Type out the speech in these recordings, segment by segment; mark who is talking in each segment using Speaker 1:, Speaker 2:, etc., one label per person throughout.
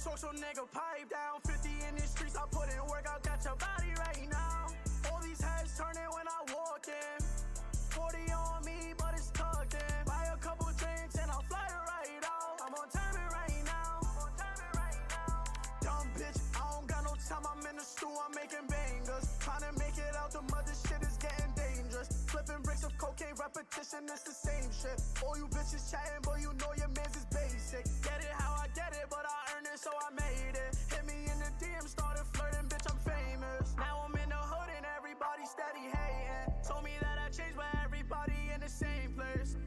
Speaker 1: Social nigga pipe down, 50 in the streets, I put in work, I got your body right now. All these heads turning when I walk in. 40 on me, but it's tucked in. Buy a couple drinks and I'll fly it right out. I'm on timing right now. Dumb bitch, I don't got no time, I'm in the stool, I'm making bangers. Trying to make it out, the mother shit is getting dangerous. Flipping bricks of cocaine, repetition, it's the same shit. All you bitches chatting, but you know your mans is basic. Get it how I get it, but I earned it, so I made it. Hit me in the DM, started flirting, bitch, I'm famous. Now I'm in the hood and everybody steady hating. Told me that I changed, but everybody in the same place.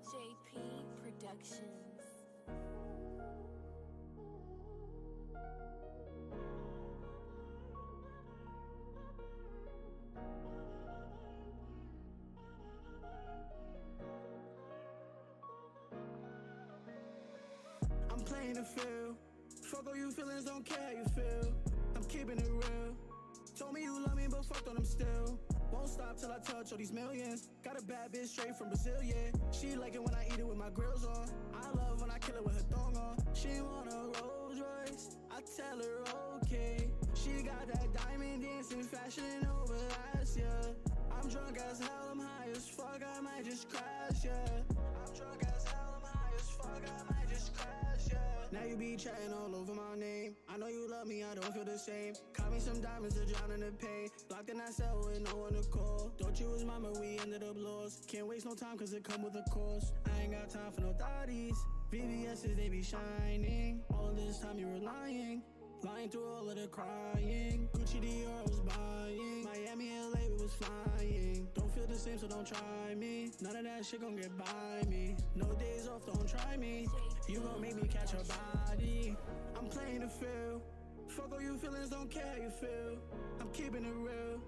Speaker 2: JP Productions.
Speaker 1: I'm playing the field. Fuck all you feelings, don't care how you feel. I'm keeping it real. Told me you love me, but fucked on them still. Won't stop till I touch all these millions. Got a bad bitch straight from Brazil, yeah. She like it when I eat it with my grills on. I love when I kill it with her thong on. She want a Rolls Royce, I tell her okay. She got that diamond dancing fashion over last year. I'm drunk as hell, I'm high as fuck, I might just crash, yeah. I'm drunk as hell, I'm high as fuck, I might just crash, yeah. Now you be chatting all over my name. I know you love me, I don't feel the same. Caught me some diamonds to drown in the pain. Blocked in that cell with no one to call. Thought you was mama, we ended up lost. Can't waste no time cause it come with a cost. I ain't got time for no thotties. VVS's, they be shining. All of this time you were lying. Lying through all of the crying. Gucci Dior was buying. Miami, LA, we was flying. Don't feel the same, so don't try me. None of that shit gon' get by me. No days off, don't try me. You gon' make me catch your body. I'm playing the field. Fuck all you feelings, don't care how you feel. I'm keeping it real.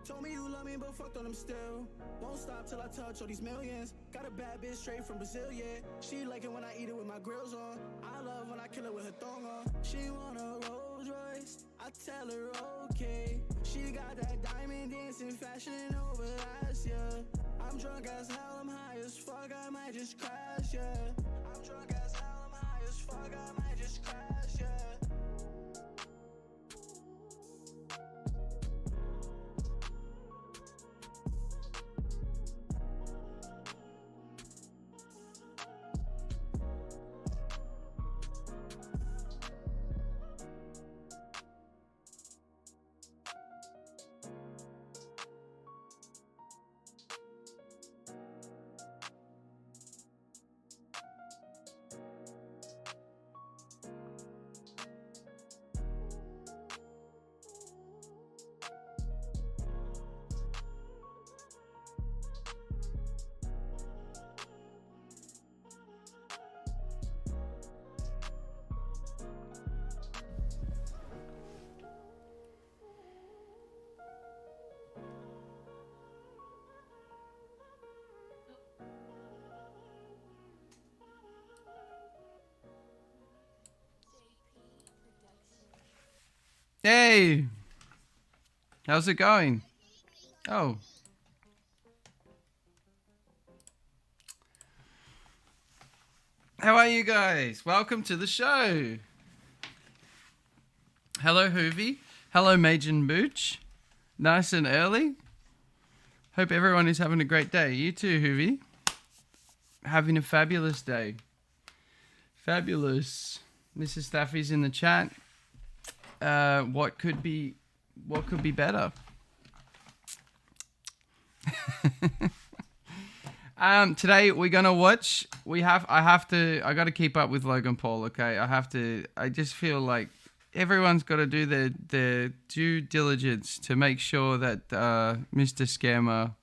Speaker 1: Told me you love me, but fucked on them still. Won't stop till I touch all these millions. Got a bad bitch straight from Brazil, yeah. She like it when I eat it with my grills on. I love when I kill it with her thong on. She want a Rolls Royce, I tell her okay. She got that diamond dancing fashion over last year. I'm drunk as hell, I'm high as fuck, I might just crash, yeah. I'm drunk as hell, I'm high as fuck, I might just crash, yeah.
Speaker 3: Hey, how's it going? Oh. How are you guys? Welcome to the show. Hello, Hoovy. Hello, Majin Booch. Nice and early. Hope everyone is having a great day. You too, Hoovy. Having a fabulous day. Fabulous. Mrs. Staffy's in the chat. What could be better? Today we're gonna watch. I gotta keep up with Logan Paul. Okay, I just feel like everyone's got to do their due diligence to make sure that Mr. Scammer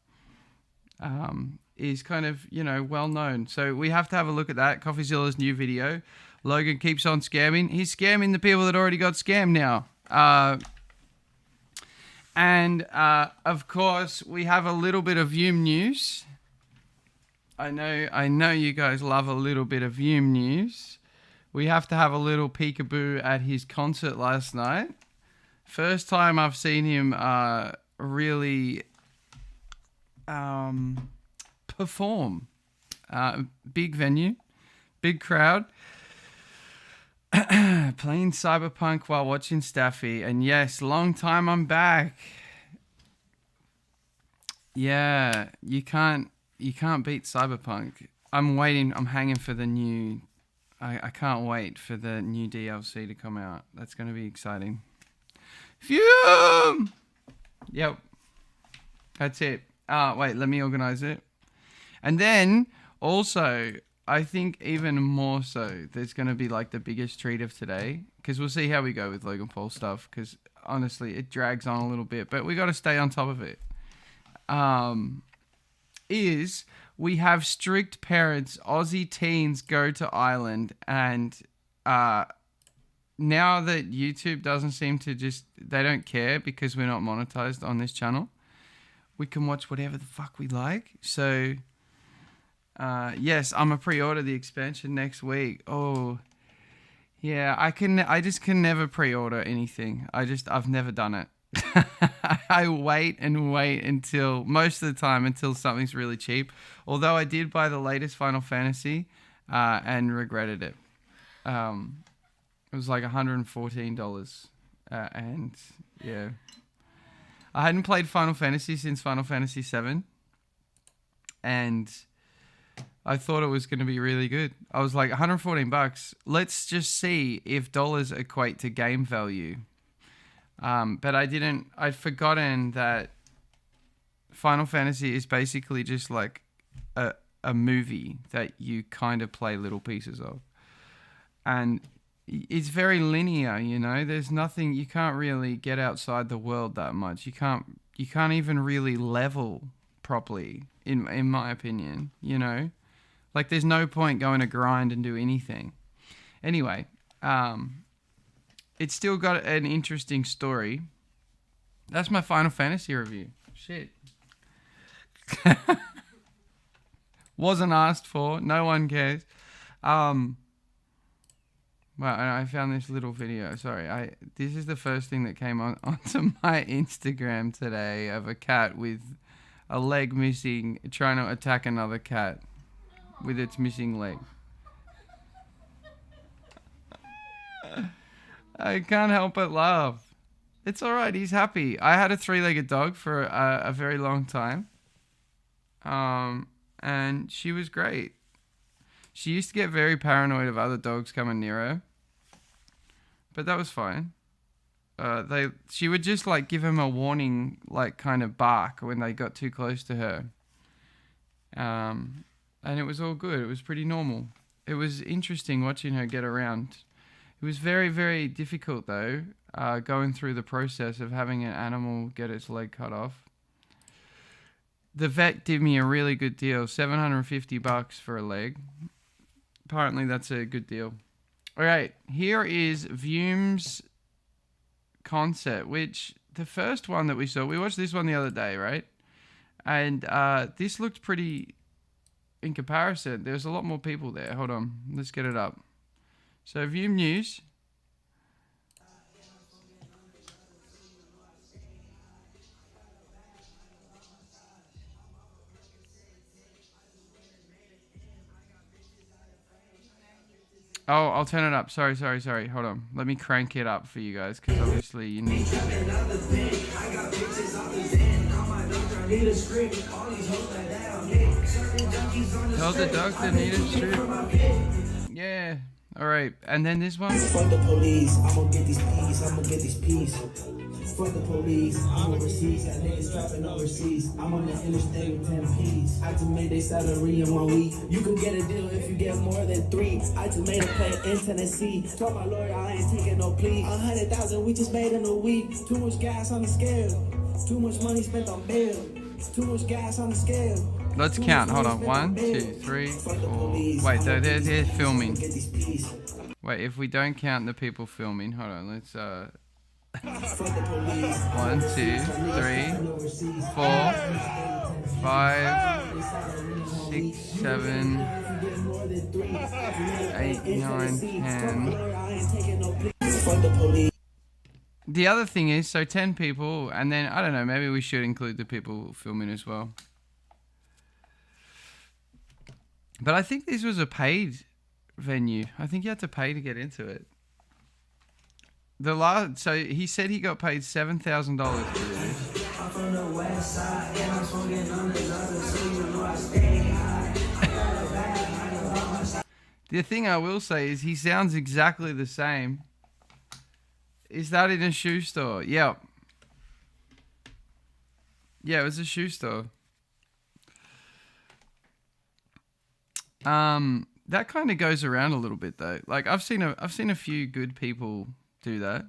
Speaker 3: is kind of well known. So we have to have a look at that. CoffeeZilla's new video Logan keeps on scamming. He's scamming the people that already got scammed now. And of course, we have a little bit of Yume news. I know you guys love a little bit of Yume news. We have to have a little peekaboo at his concert last night. First time I've seen him really perform. Big venue, big crowd. Playing Cyberpunk while watching Staffy. And yes, long time I'm back. Yeah, you can't beat Cyberpunk. I'm waiting. I'm hanging for the new. I can't wait for the new DLC to come out. That's going to be exciting. Fume! Yep. That's it. Wait, let me organize it. And then, also, I think even more so, there's going to be like the biggest treat of today. Because we'll see how we go with Logan Paul stuff. Because honestly, it drags on a little bit. But we got to stay on top of it. Is we have strict parents. Aussie teens go to Ireland. And now that YouTube doesn't seem to they don't care because we're not monetized on this channel. We can watch whatever the fuck we like. So, yes, I'm a pre-order the expansion next week. Oh, yeah, I just can never pre-order anything. I've never done it. I wait until, most of the time, until something's really cheap. Although I did buy the latest Final Fantasy and regretted it. It was like $114. And, yeah. I hadn't played Final Fantasy since Final Fantasy 7. And I thought it was going to be really good. I was like, $114. Let's just see if dollars equate to game value. But I'd forgotten that Final Fantasy is basically just like a movie that you kind of play little pieces of. And it's very linear, you know. There's nothing, you can't really get outside the world that much. You can't even really level properly, in my opinion, you know. Like there's no point going to grind and do anything. Anyway, it's still got an interesting story. That's my Final Fantasy review. Shit. Wasn't asked for. No one cares. Well, I found this little video. Sorry, this is the first thing that came onto my Instagram today of a cat with a leg missing, trying to attack another cat with its missing leg. I can't help but laugh. It's alright, he's happy. I had a 3-legged dog for a very long time. And she was great. She used to get very paranoid of other dogs coming near her. But that was fine. She would just like give him a warning, like kind of bark when they got too close to her. And it was all good. It was pretty normal. It was interesting watching her get around. It was very, very difficult though, going through the process of having an animal get its leg cut off. The vet did me a really good deal, $750 for a leg. Apparently that's a good deal. All right, here is Vume's concept, which the first one that we saw, we watched this one the other day, right? And this looked pretty, in comparison, there's a lot more people there. Hold on, let's get it up. So Vume News. Oh, I'll turn it up. Sorry. Hold on. Let me crank it up for you guys, because obviously you need to see. Tell the dog to need a strip. Yeah. All right. And then this one.
Speaker 1: Fuck the police. I'm gonna get these peas. Fuck the police. I'm overseas. Got niggas trapping overseas. I'm on the interstate with 10 P's. I just made their salary in 1 week. You can get a deal if you get more than 3. I just made a play in Tennessee. Told my lawyer I ain't taking no plea. 100,000 we just made in a week. Too much gas on the scale. Too much money spent on bail. Too much gas on the scale.
Speaker 3: Let's count. Hold on. 1, 2, 3, 4. Wait, they're filming. Wait, if we don't count the people filming, hold on, let's 1, 2, 3, 4, 5, 6, 7, 8, 9, 10. The other thing is, so 10 people, and then, I don't know, maybe we should include the people filming as well. But I think this was a paid venue. I think you had to pay to get into it. So he said he got paid $7,000 for this. The thing I will say is he sounds exactly the same. Is that in a shoe store? Yep. Yeah, it was a shoe store. That kind of goes around a little bit though. Like I've seen a few good people do that.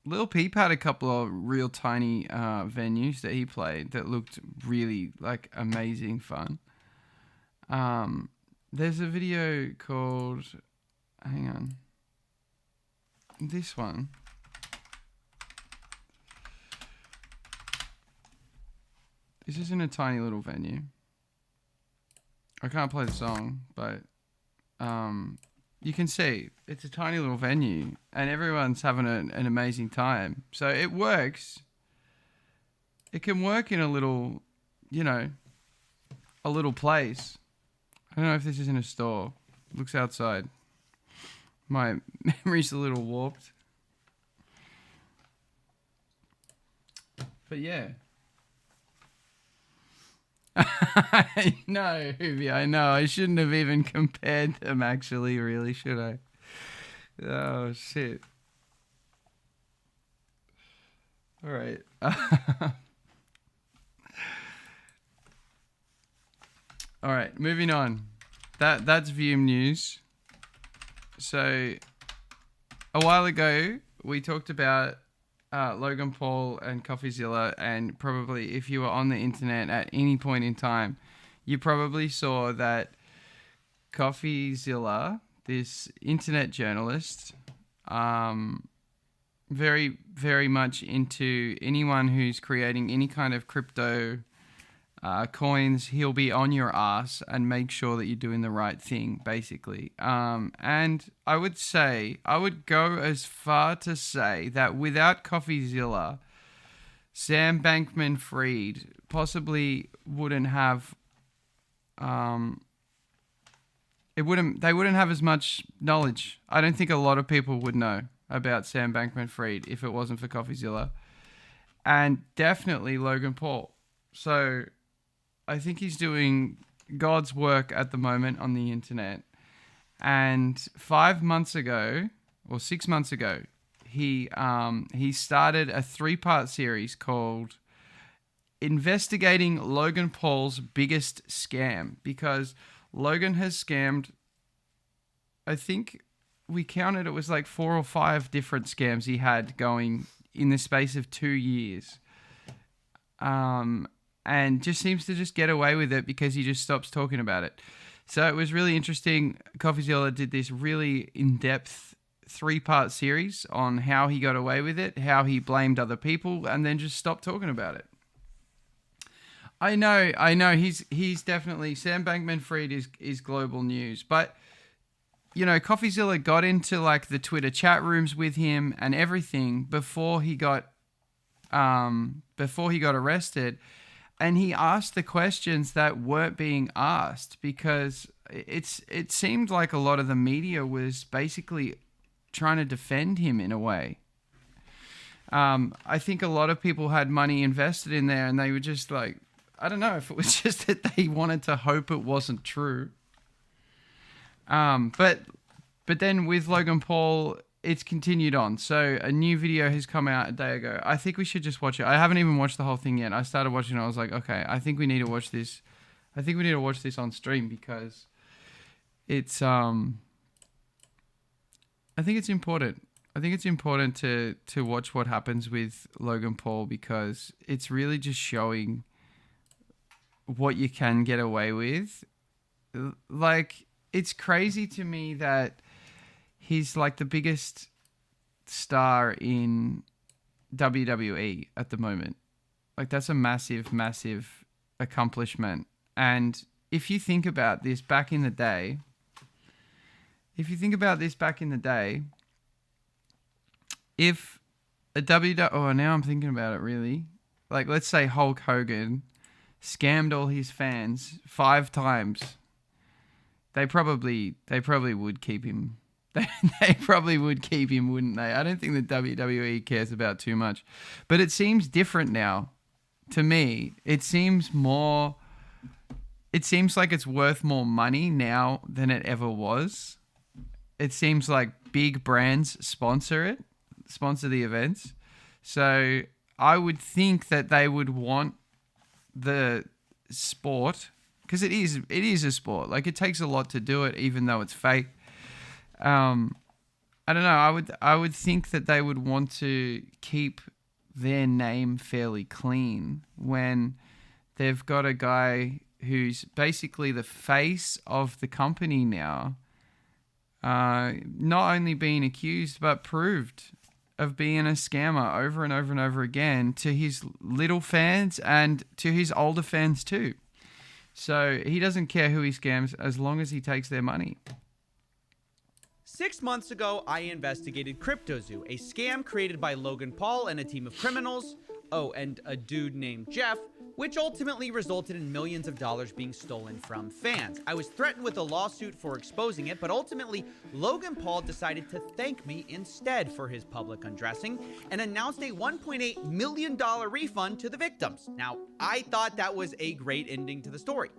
Speaker 3: Lil Peep had a couple of real tiny venues that he played that looked really like amazing fun. There's a video called, hang on, this one. This is in a tiny little venue. I can't play the song, but you can see it's a tiny little venue and everyone's having an amazing time. So it works. It can work in a little, you know, a little place. I don't know if this is in a store. It looks outside. My memory's a little warped. But yeah. I know, Hoovy, I know. I shouldn't have even compared them actually, really, should I? Oh, shit. All right. All right, moving on. That's Vium News. So, a while ago, we talked about Logan Paul and CoffeeZilla, and probably if you were on the internet at any point in time, you probably saw that CoffeeZilla, this internet journalist, very, very much into anyone who's creating any kind of crypto coins, he'll be on your ass and make sure that you're doing the right thing, basically. And I would go as far to say that without CoffeeZilla, Sam Bankman-Fried possibly wouldn't have, they wouldn't have as much knowledge. I don't think a lot of people would know about Sam Bankman-Fried if it wasn't for CoffeeZilla. And definitely Logan Paul. So I think he's doing God's work at the moment on the internet. And 5 months ago, or 6 months ago, he started a 3-part series called Investigating Logan Paul's Biggest Scam. Because Logan has scammed, I think we counted, it was like 4 or 5 different scams he had going in the space of 2 years. And just seems to just get away with it because he just stops talking about it. So it was really interesting. CoffeeZilla did this really in-depth 3-part series on how he got away with it, how he blamed other people, and then just stopped talking about it. I know. He's definitely, Sam Bankman-Fried is global news, but you know, CoffeeZilla got into like the Twitter chat rooms with him and everything before he got arrested. And he asked the questions that weren't being asked because it seemed like a lot of the media was basically trying to defend him in a way. I think a lot of people had money invested in there and they were just like, I don't know if it was just that they wanted to hope it wasn't true. But then with Logan Paul, it's continued on. So a new video has come out a day ago. I think we should just watch it. I haven't even watched the whole thing yet. I started watching it. I was like, okay, I think we need to watch this. I think we need to watch this on stream because it's, I think it's important. I think it's important to watch what happens with Logan Paul because it's really just showing what you can get away with. Like, it's crazy to me that he's like the biggest star in WWE at the moment. Like, that's a massive, massive accomplishment. And if you think about this back in the day, if now I'm thinking about it really. Like, let's say Hulk Hogan scammed all his fans 5 times. They probably would keep him. They probably would keep him, wouldn't they? I don't think the WWE cares about too much. But it seems different now. To me, it seems like it's worth more money now than it ever was. It seems like big brands sponsor the events. So I would think that they would want the sport, because it is a sport. Like, it takes a lot to do it, even though it's fake. I don't know. I would think that they would want to keep their name fairly clean when they've got a guy who's basically the face of the company now, not only being accused but proved of being a scammer over and over and over again to his little fans and to his older fans too. So he doesn't care who he scams as long as he takes their money.
Speaker 4: 6 months ago, I investigated CryptoZoo, a scam created by Logan Paul and a team of criminals, and a dude named Jeff, which ultimately resulted in millions of dollars being stolen from fans. I was threatened with a lawsuit for exposing it, but ultimately, Logan Paul decided to thank me instead for his public undressing and announced a $1.8 million refund to the victims. Now, I thought that was a great ending to the story,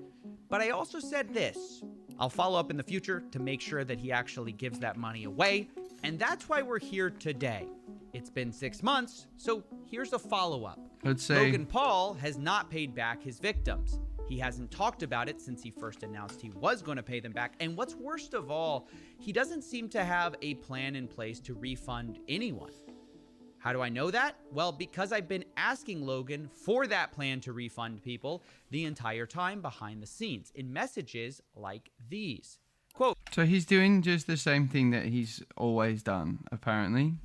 Speaker 4: but I also said this: I'll follow up in the future to make sure that he actually gives that money away, and that's why we're here today. It's been 6 months, so here's a follow-up.
Speaker 3: Let's say
Speaker 4: Logan Paul has not paid back his victims. He hasn't talked about it since he first announced he was going to pay them back, and what's worst of all, he doesn't seem to have a plan in place to refund anyone. How do I know that? Well, because I've been asking Logan for that plan to refund people the entire time behind the scenes in messages like these. Quote,
Speaker 3: so he's doing just the same thing that he's always done, apparently.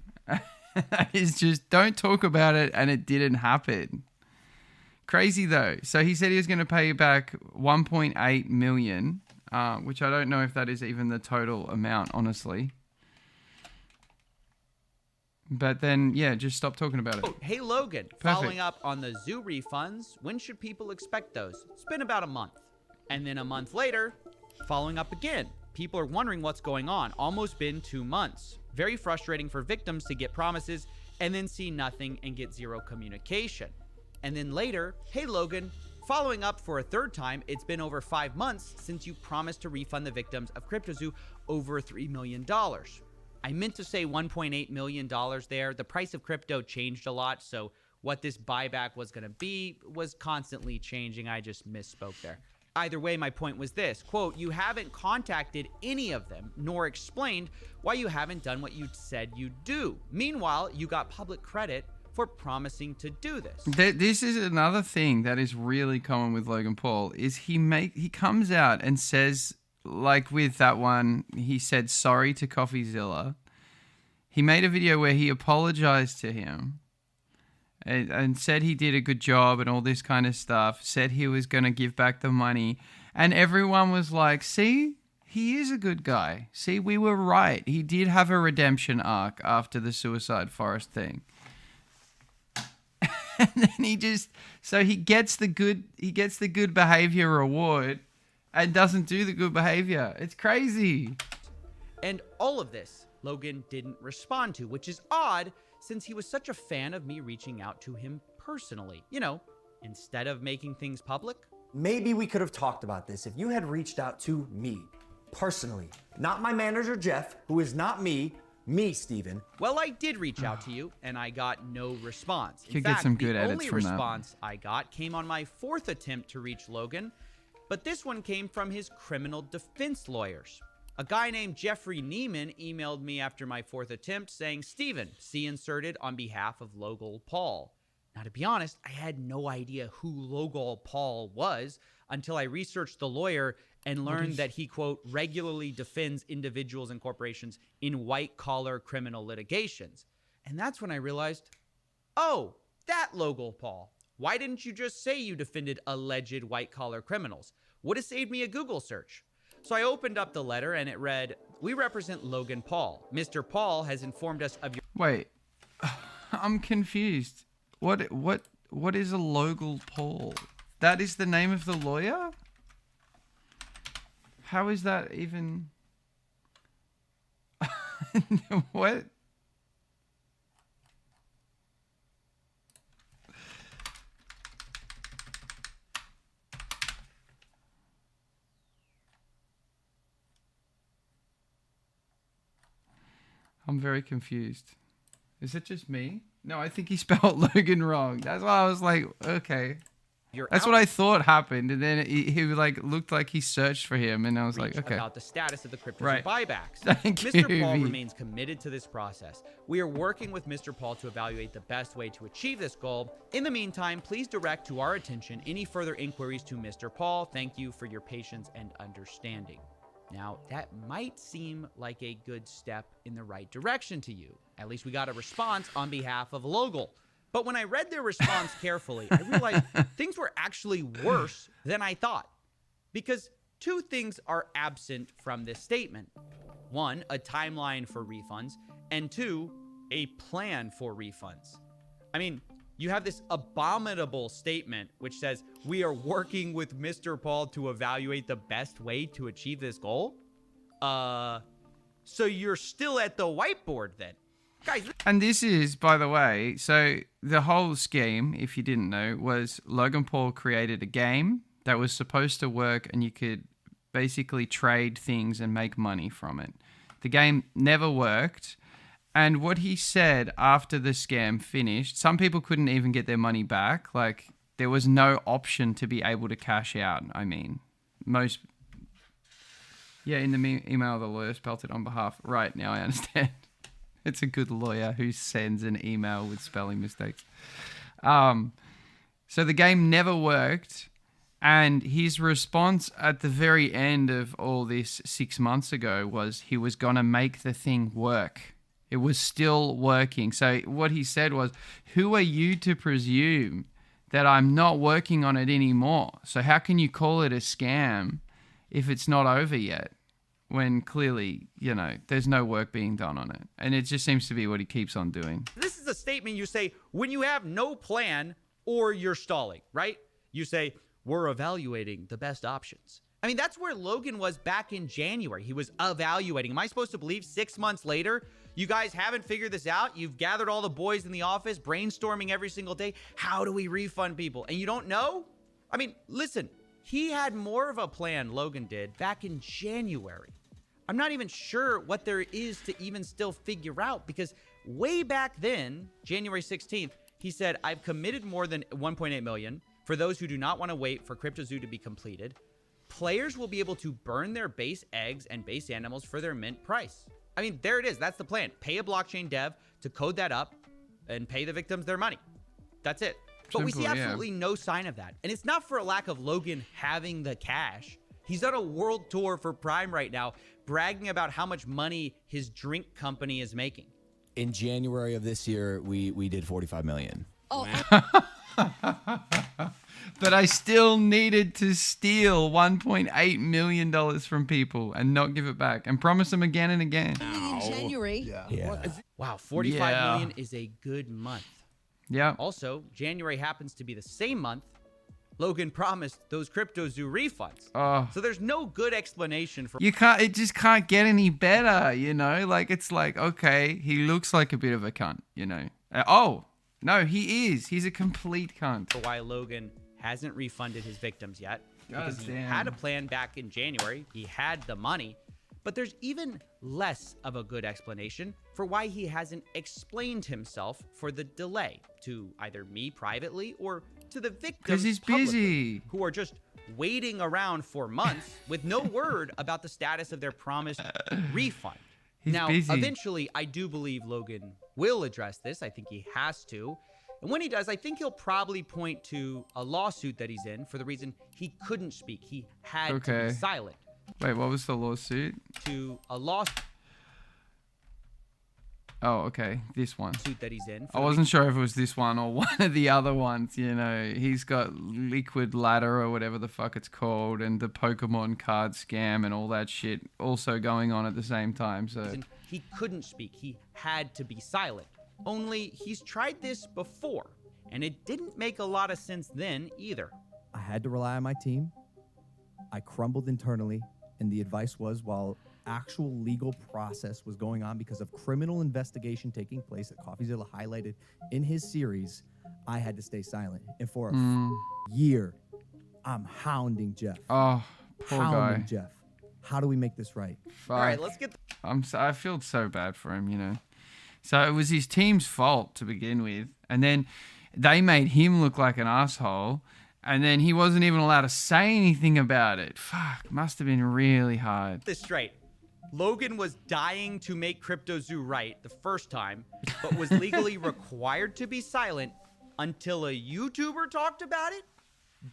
Speaker 3: It's just, don't talk about it, and it didn't happen. Crazy though. So he said he was going to pay back 1.8 million, which I don't know if that is even the total amount, honestly. But then, yeah, just stop talking about it.
Speaker 4: Hey, Logan,
Speaker 3: Perfect.
Speaker 4: Following up on the zoo refunds, when should people expect those? It's been about a month. And then a month later, following up again. People are wondering what's going on. Almost been 2 months. Very frustrating for victims to get promises and then see nothing and get zero communication. And then later, hey, Logan, following up for a third time, it's been over 5 months since you promised to refund the victims of CryptoZoo over $3 million. I meant to say $1.8 million there. The price of crypto changed a lot, so what this buyback was going to be was constantly changing. I just misspoke there. Either way, my point was this, quote, you haven't contacted any of them, nor explained why you haven't done what you said you'd do. Meanwhile, you got public credit for promising to do this.
Speaker 3: This is another thing that is really common with Logan Paul, is he comes out and says, like with that one, he said sorry to CoffeeZilla. He made a video where he apologized to him and said he did a good job and all this kind of stuff, said he was going to give back the money. And everyone was like, see, he is a good guy. See, we were right. He did have a redemption arc after the Suicide Forest thing. And then he gets the good behavior reward and doesn't do the good behavior. It's crazy.
Speaker 4: And all of this, Logan didn't respond to, which is odd since he was such a fan of me reaching out to him personally. You know, instead of making things public.
Speaker 5: Maybe we could have talked about this if you had reached out to me personally, not my manager, Jeff, who is not me, Steven.
Speaker 4: Well, I did reach out to you, and I got no response.
Speaker 3: You could get some good edits
Speaker 4: from that. The only response I got came on my 4th attempt to reach Logan, but this one came from his criminal defense lawyers. A guy named Jeffrey Neiman emailed me after my 4th attempt saying, Steven, see inserted on behalf of Logan Paul. Now, to be honest, I had no idea who Logan Paul was until I researched the lawyer and learned that he, quote, regularly defends individuals and corporations in white-collar criminal litigations. And that's when I realized, oh, that Logan Paul. Why didn't you just say you defended alleged white-collar criminals? Would have saved me a Google search. So I opened up the letter and it read, "We represent Logan Paul. Mr. Paul has informed us of your..."
Speaker 3: Wait, I'm confused. What is a Logan Paul? That is the name of the lawyer? How is that even... What? I'm very confused. Is it just me? No, I think he spelled Logan wrong. That's why I was like, okay. That's what I thought happened, and then he like looked like he searched for him, and I was like, okay.
Speaker 4: About the status of the crypto
Speaker 3: Right.
Speaker 4: buybacks.
Speaker 3: Thank
Speaker 4: Mr.
Speaker 3: you,
Speaker 4: Paul
Speaker 3: V.
Speaker 4: remains committed to this process. We are working with Mr. Paul to evaluate the best way to achieve this goal. In the meantime, please direct to our attention any further inquiries to Mr. Paul. Thank you for your patience and understanding. Now, that might seem like a good step in the right direction to you. At least we got a response on behalf of Logan. But when I read their response carefully, I realized things were actually worse than I thought. Because two things are absent from this statement. One, a timeline for refunds, and two, a plan for refunds. I mean, you have this abominable statement which says, "We are working with Mr. Paul to evaluate the best way to achieve this goal." So you're still at the whiteboard then. Guys,
Speaker 3: And this is, by the way, so the whole scheme, if you didn't know, was Logan Paul created a game that was supposed to work and you could basically trade things and make money from it. The game never worked. And what he said after the scam finished, some people couldn't even get their money back. Like, there was no option to be able to cash out. I mean, most... Yeah, in the email, the lawyer spelt it on behalf. Right, now I understand. It's a good lawyer who sends an email with spelling mistakes. So the game never worked. And his response at the very end of all this 6 months ago was he was going to make the thing work. It was still working. So what he said was, "Who are you to presume that I'm not working on it anymore? So how can you call it a scam if it's not over yet?" When clearly, you know, there's no work being done on it. And it just seems to be what he keeps on doing.
Speaker 4: this is a statement you say when you have no plan or you're stalling, right? You say, "We're evaluating the best options." I mean, that's where Logan was back in January. He was evaluating. Am I supposed to believe 6 months later, you guys haven't figured this out? You've gathered all the boys in the office, brainstorming every single day. How do we refund people? And you don't know? I mean, listen, he had more of a plan, Logan did, back in January. I'm not even sure what there is to even still figure out, because way back then, January 16th, he said, "I've committed more than 1.8 million for those who do not want to wait for CryptoZoo to be completed. Players will be able to burn their base eggs and base animals for their mint price." I mean, there it is. That's the plan. Pay a blockchain dev to code that up and pay the victims their money. That's it. But we see
Speaker 3: Simple, yeah.
Speaker 4: absolutely no sign of that. And it's not for a lack of Logan having the cash. He's on a world tour for Prime right now, bragging about how much money his drink company is making.
Speaker 6: In January of this year, we did 45 million.
Speaker 3: But I still needed to steal $1.8 million from people and not give it back and promise them again and again.
Speaker 7: In January.
Speaker 6: Yeah.
Speaker 4: Wow, 45 million is a good month.
Speaker 3: Yeah.
Speaker 4: Also, January happens to be the same month Logan promised those CryptoZoo refunds.
Speaker 3: Oh.
Speaker 4: So there's no good explanation for...
Speaker 3: It just can't get any better, you know? Like, it's like, okay, he looks like a bit of a cunt, you know? Oh, no, he is. He's a complete cunt.
Speaker 4: why Logan hasn't refunded his victims yet. Because he
Speaker 3: damn.
Speaker 4: had a plan back in January. He had the money. But there's even less of a good explanation for why he hasn't explained himself for the delay to either me privately or to the victims
Speaker 3: 'Cause he's
Speaker 4: publicly,
Speaker 3: busy.
Speaker 4: who are just waiting around for months with no word about the status of their promised refund.
Speaker 3: He's
Speaker 4: now,
Speaker 3: busy.
Speaker 4: eventually, I do believe Logan will address this. I think he has to. And when he does, I think he'll probably point to a lawsuit that he's in for the reason he couldn't speak. He had to be silent.
Speaker 3: Wait, what was the lawsuit?
Speaker 4: To a lawsuit
Speaker 3: Oh, okay. This one.
Speaker 4: that he's in.
Speaker 3: I wasn't sure if it was this one or one of the other ones. You know, he's got Liquid Ladder or whatever the fuck it's called, and the Pokemon card scam and all that shit also going on at the same time. So
Speaker 4: he couldn't speak. He had to be silent. Only he's tried this before, and it didn't make a lot of sense then either.
Speaker 7: I had to rely on my team. I crumbled internally, and the advice was while actual legal process was going on because of criminal investigation taking place that CoffeeZilla highlighted in his series, I had to stay silent. And for a year, I'm hounding Jeff.
Speaker 3: Oh, poor
Speaker 7: hounding
Speaker 3: guy.
Speaker 7: Jeff. How do we make this right?
Speaker 3: Fuck.
Speaker 4: All right, let's get
Speaker 3: I feel so bad for him, you know. So it was his team's fault to begin with, and then they made him look like an asshole, and then he wasn't even allowed to say anything about it. Fuck, must have been really hard.
Speaker 4: this straight. Logan was dying to make CryptoZoo right the first time, but was legally required to be silent until a YouTuber talked about it?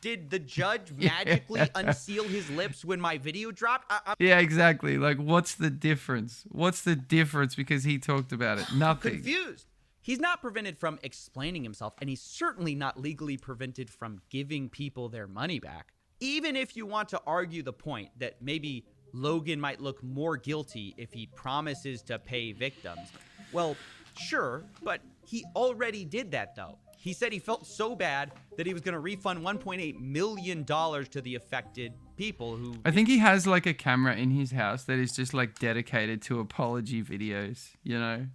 Speaker 4: Did the judge magically unseal his lips when my video dropped?
Speaker 3: Yeah, exactly. Like, what's the difference? What's the difference because he talked about it? Nothing.
Speaker 4: Confused. He's not prevented from explaining himself, and he's certainly not legally prevented from giving people their money back. Even if you want to argue the point that maybe Logan might look more guilty if he promises to pay victims. Well, sure, but he already did that, though. He said he felt so bad that he was going to refund $1.8 million to the affected people who...
Speaker 3: I think he has like a camera in his house that is just like dedicated to apology videos, you know?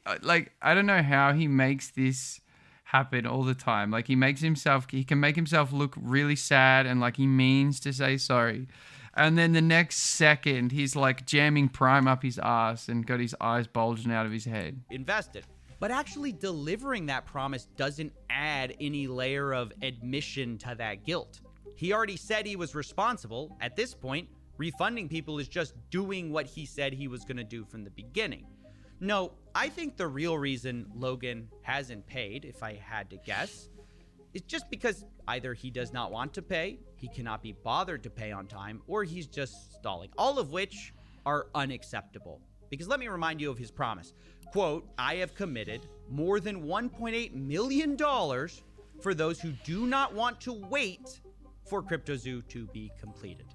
Speaker 3: I don't know how he makes this happen all the time. Like he can make himself look really sad and like he means to say sorry. And then the next second, he's like jamming Prime up his ass and got his eyes bulging out of his head.
Speaker 4: Invested. But actually delivering that promise doesn't add any layer of admission to that guilt. He already said he was responsible. At this point, refunding people is just doing what he said he was going to do from the beginning. No, I think the real reason Logan hasn't paid, if I had to guess, is just because either he does not want to pay, he cannot be bothered to pay on time, or he's just stalling. All of which are unacceptable. Because let me remind you of his promise. Quote, I have committed more than $1.8 million for those who do not want to wait for CryptoZoo to be completed.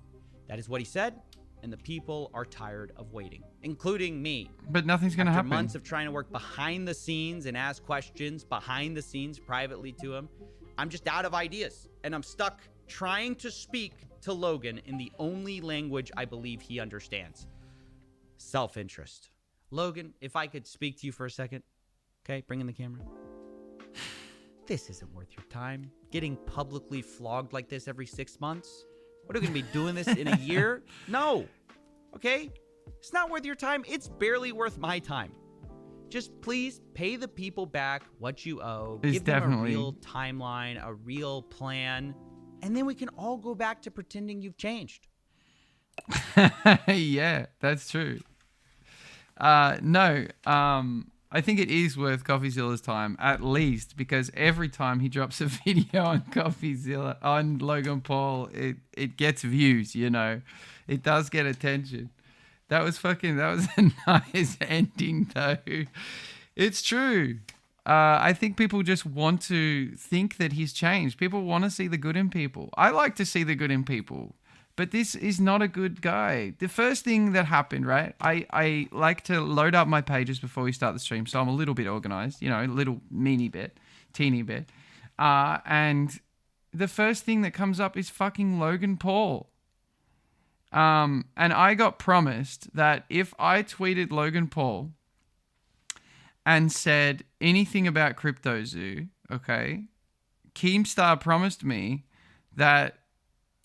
Speaker 4: That is what he said, and the people are tired of waiting, including me.
Speaker 3: But nothing's going to happen.
Speaker 4: After months of trying to work behind the scenes and ask questions behind the scenes privately to him, I'm just out of ideas, and I'm stuck trying to speak to Logan in the only language I believe he understands. Self-interest. Logan, if I could speak to you for a second. Okay, bring in the camera. This isn't worth your time. Getting publicly flogged like this every 6 months? What are we going to be doing this in a year? No. Okay? It's not worth your time. It's barely worth my time. Just please pay the people back what you owe. Give them a real timeline, a real plan, and then we can all go back to pretending you've changed.
Speaker 3: Yeah, that's true. No, I think it is worth CoffeeZilla's time, at least, because every time he drops a video on CoffeeZilla, on Logan Paul, it gets views, you know. It does get attention. That was a nice ending, though. It's true. I think people just want to think that he's changed. People want to see the good in people. I like to see the good in people. But this is not a good guy. The first thing that happened, right? I like to load up my pages before we start the stream, so I'm a little bit organized, you know, a little teeny bit. And the first thing that comes up is fucking Logan Paul. And I got promised that if I tweeted Logan Paul and said anything about CryptoZoo, okay, Keemstar promised me that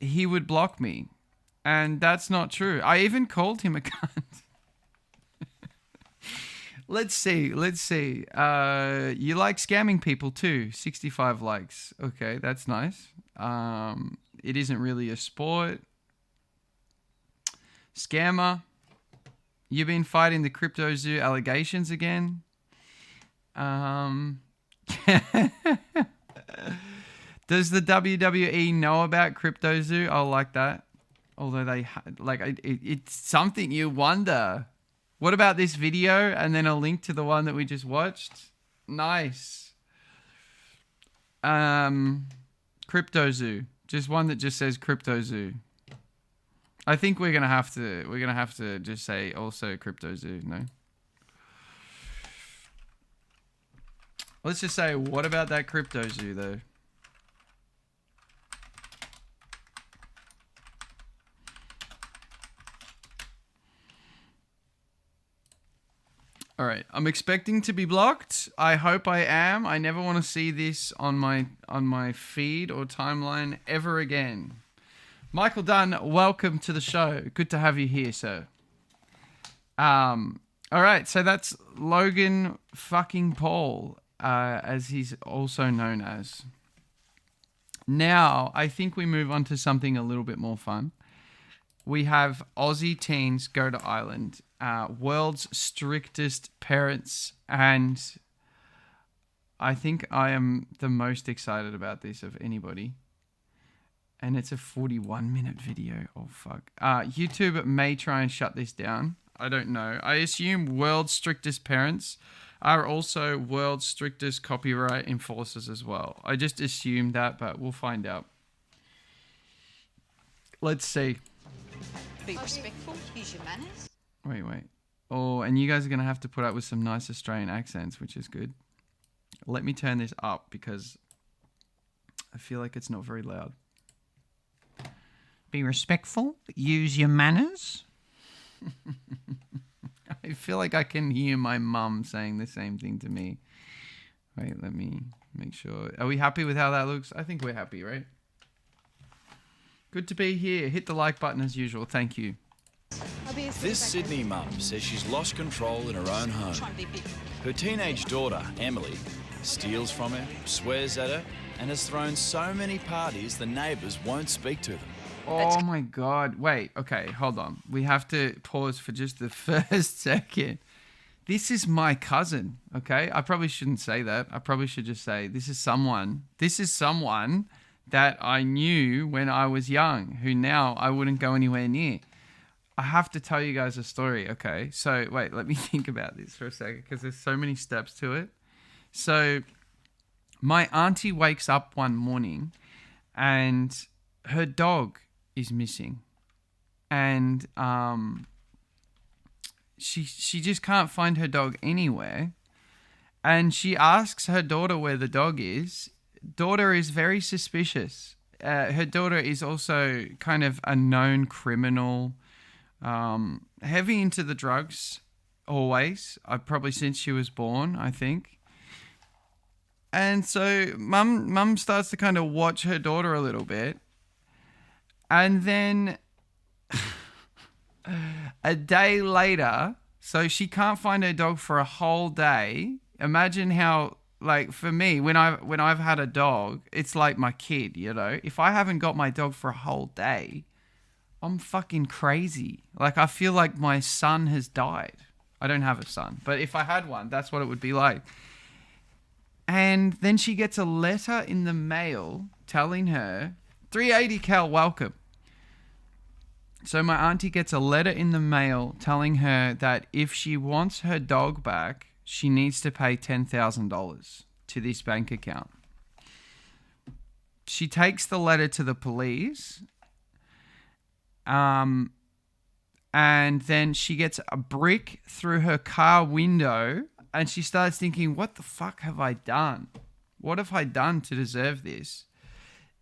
Speaker 3: he would block me. And that's not true. I even called him a cunt. Let's see. You like scamming people too. 65 likes. Okay, that's nice. It isn't really a sport. Scammer. You've been fighting the CryptoZoo allegations again. Does the WWE know about CryptoZoo? I like that. Although it's something you wonder. What about this video and then a link to the one that we just watched? Nice. CryptoZoo. Just one that just says CryptoZoo. I think we're gonna have to just say also CryptoZoo, no? Let's just say, what about that CryptoZoo though? All right, I'm expecting to be blocked. I hope I am. I never want to see this on my feed or timeline ever again. Michael Dunn, welcome to the show. Good to have you here, sir. All right, so that's Logan fucking Paul, as he's also known as. Now, I think we move on to something a little bit more fun. We have Aussie teens go to Ireland. World's strictest parents, and I think I am the most excited about this of anybody. And it's a 41-minute video. Oh, fuck. YouTube may try and shut this down. I don't know. I assume world's strictest parents are also world's strictest copyright enforcers as well. I just assumed that, but we'll find out. Let's see.
Speaker 8: Be respectful, use your manners.
Speaker 3: Wait. Oh, and you guys are going to have to put up with some nice Australian accents, which is good. Let me turn this up because I feel like it's not very loud.
Speaker 9: Be respectful, use your manners.
Speaker 3: I feel like I can hear my mum saying the same thing to me. Wait, let me make sure. Are we happy with how that looks? I think we're happy, right? Good to be here. Hit the like button as usual. Thank you.
Speaker 10: This Sydney mum says she's lost control in her own home. Her teenage daughter, Emily, steals from her, swears at her, and has thrown so many parties the neighbours won't speak to them.
Speaker 3: Oh my God. Wait, okay, hold on. We have to pause for just the first second. This is my cousin, okay? I probably shouldn't say that. I probably should just say this is someone that I knew when I was young, who now I wouldn't go anywhere near. I have to tell you guys a story, okay? So, wait, let me think about this for a second because there's so many steps to it. So, my auntie wakes up one morning and her dog is missing. And she just can't find her dog anywhere. And she asks her daughter where the dog is. Daughter is very suspicious. Her daughter is also kind of a known criminal, heavy into the drugs always. Probably since she was born, I think. And so mum starts to kind of watch her daughter a little bit. And then a day later, so she can't find her dog for a whole day. Imagine how, like, for me, when I've had a dog, it's like my kid, you know? If I haven't got my dog for a whole day, I'm fucking crazy. Like, I feel like my son has died. I don't have a son, but if I had one, that's what it would be like. And then she gets a letter in the mail telling her, 380 Cal, welcome. So my auntie gets a letter in the mail telling her that if she wants her dog back, she needs to pay $10,000 to this bank account. She takes the letter to the police. And then she gets a brick through her car window and she starts thinking, what the fuck have I done? What have I done to deserve this?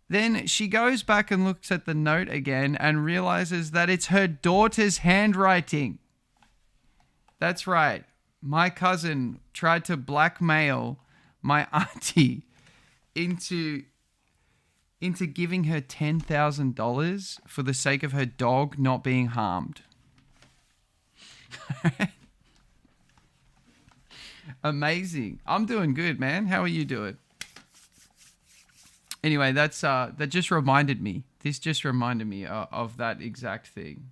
Speaker 3: Then she goes back and looks at the note again and realizes that it's her daughter's handwriting. That's right. My cousin tried to blackmail my auntie into giving her $10,000 for the sake of her dog not being harmed. Amazing. I'm doing good, man. How are you doing? Anyway, that just reminded me. This just reminded me of that exact thing.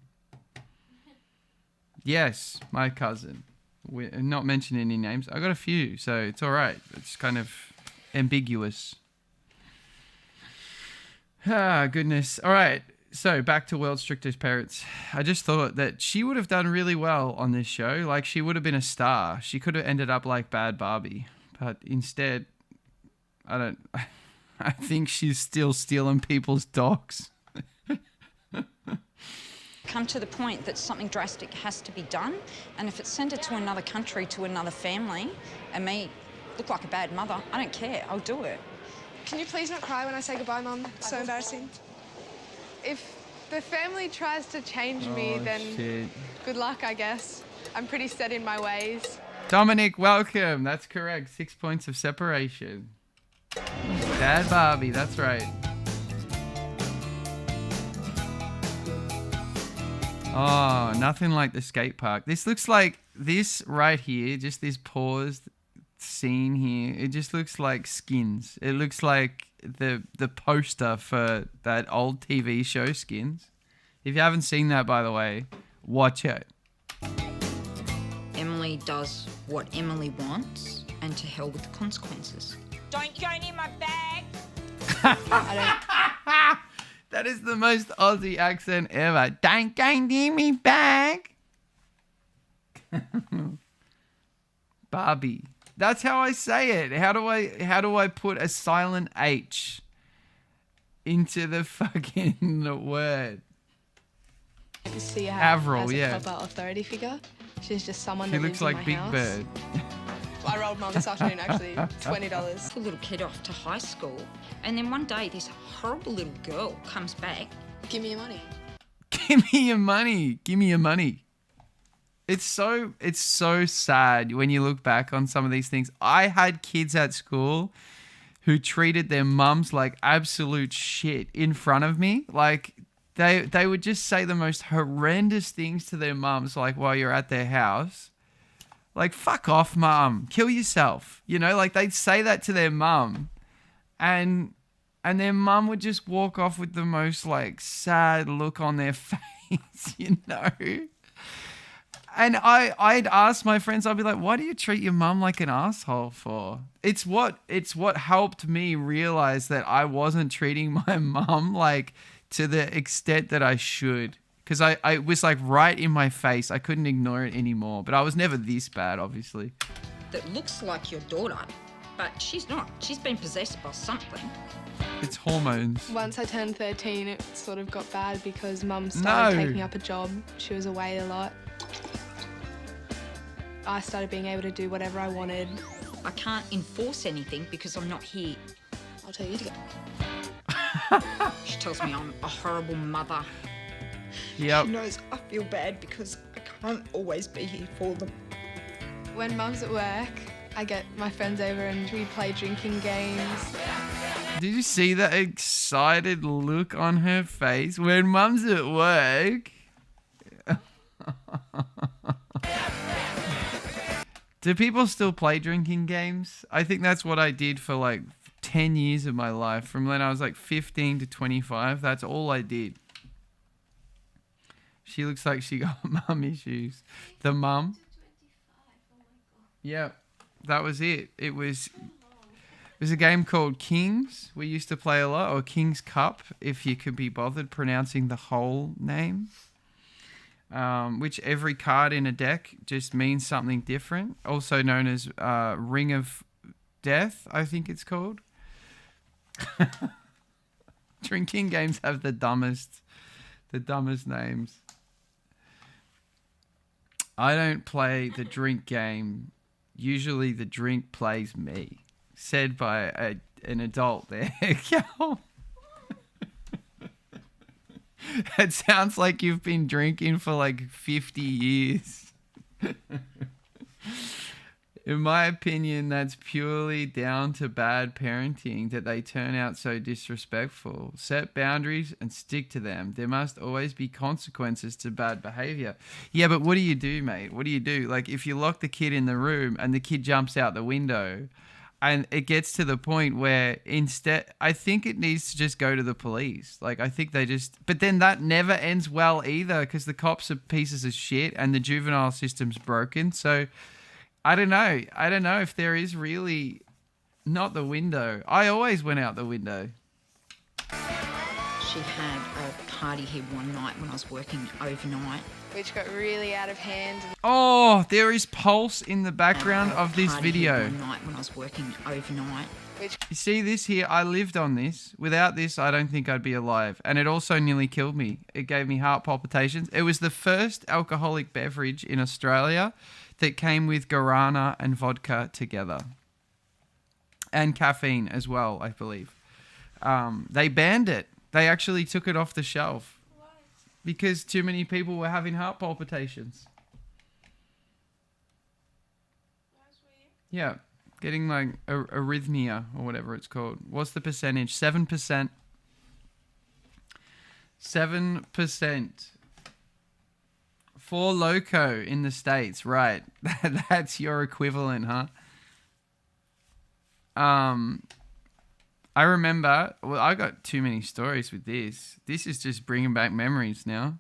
Speaker 3: Yes, my cousin. We're not mentioning any names. I got a few, so it's all right. It's kind of ambiguous. Ah, goodness. All right. So back to World's Strictest Parents. I just thought that she would have done really well on this show. Like, she would have been a star. She could have ended up like Bad Barbie. But instead, I think she's still stealing people's dogs.
Speaker 8: Come to the point that something drastic has to be done, and if it's sent it to another country, to another family, and may look like a bad mother, I don't care. I'll do it.
Speaker 11: Can you please not cry when I say goodbye, Mum? It's so embarrassing. If the family tries to change me, then
Speaker 3: shit.
Speaker 11: Good luck, I guess. I'm pretty set in my ways.
Speaker 3: Dominic, welcome. That's correct. 6 points of separation. Bad Barbie, that's right. Oh, nothing like the skate park. This looks like this right here, just this paused scene here. It just looks like Skins. It looks like the poster for that old TV show Skins. If you haven't seen that, by the way, watch it.
Speaker 8: Emily does what Emily wants, and to hell with the consequences. Don't go near my bag.
Speaker 3: That is the most Aussie accent ever. Don't go near me bag. Barbie. That's how I say it. How do I put a silent H into the fucking word?
Speaker 11: I can see her
Speaker 3: Avril,
Speaker 11: as a
Speaker 3: yeah.
Speaker 11: proper authority figure. She's just someone
Speaker 3: She
Speaker 11: that
Speaker 3: looks
Speaker 11: lives
Speaker 3: like
Speaker 11: in
Speaker 3: Big
Speaker 11: my house.
Speaker 3: Bird.
Speaker 11: I rolled Mum this afternoon, actually. $20.
Speaker 8: The little kid off to high school, and then one day this horrible little girl comes back.
Speaker 11: Give me your money.
Speaker 3: Give me your money. Give me your money. It's so sad when you look back on some of these things. I had kids at school who treated their mums like absolute shit in front of me. Like, they would just say the most horrendous things to their mums, like, while you're at their house. Like, fuck off, mum. Kill yourself. You know, like, they'd say that to their mum. And their mum would just walk off with the most, like, sad look on their face, you know? And I'd ask my friends, I'd be like, why do you treat your mum like an asshole for? It's what helped me realize that I wasn't treating my mum, like, to the extent that I should. Because I was, like, right in my face. I couldn't ignore it anymore. But I was never this bad, obviously.
Speaker 8: That looks like your daughter, but she's not. She's been possessed by something.
Speaker 3: It's hormones.
Speaker 11: Once I turned 13, it sort of got bad because Mum started taking up a job. She was away a lot. I started being able to do whatever I wanted.
Speaker 8: I can't enforce anything because I'm not here.
Speaker 11: I'll tell you to go.
Speaker 8: She tells me I'm a horrible mother.
Speaker 3: Yep.
Speaker 8: She knows I feel bad because I can't always be here for them.
Speaker 11: When Mum's at work, I get my friends over and we play drinking games.
Speaker 3: Did you see that excited look on her face when Mum's at work? Do people still play drinking games? I think that's what I did for like 10 years of my life. From when I was like 15 to 25, that's all I did. She looks like she got mum issues. The mum? Yeah, that was it. It was a game called Kings. We used to play a lot, or King's Cup, if you could be bothered pronouncing the whole name. Which every card in a deck just means something different. Also known as Ring of Death, I think it's called. Drinking games have the dumbest names. I don't play the drink game. Usually the drink plays me. Said by an adult there. It sounds like you've been drinking for like 50 years. In my opinion, that's purely down to bad parenting that they turn out so disrespectful. Set boundaries and stick to them. There must always be consequences to bad behavior. Yeah, but what do you do, mate? What do you do? Like, if you lock the kid in the room and the kid jumps out the window, and it gets to the point where instead, I think it needs to just go to the police. Like, I think they just... But then that never ends well either, because the cops are pieces of shit and the juvenile system's broken. So, I don't know. I don't know if there is really Not the window. I always went out the window.
Speaker 8: She had a party here one night when I was working overnight.
Speaker 11: Which got really out of hand.
Speaker 3: Oh, there is pulse in the background of this
Speaker 8: Party
Speaker 3: video.
Speaker 8: here one night when I was working overnight.
Speaker 3: You see this here? I lived on this. Without this, I don't think I'd be alive. And it also nearly killed me. It gave me heart palpitations. It was the first alcoholic beverage in Australia that came with guarana and vodka together. And caffeine as well, I believe. They banned it. They actually took it off the shelf.
Speaker 11: Why?
Speaker 3: Because too many people were having heart palpitations. Yeah. Getting like arrhythmia or whatever it's called. What's the percentage? 7%. 7%. For Loco in the States, right. That's your equivalent, huh? I remember, well, I got too many stories with this. This is just bringing back memories now.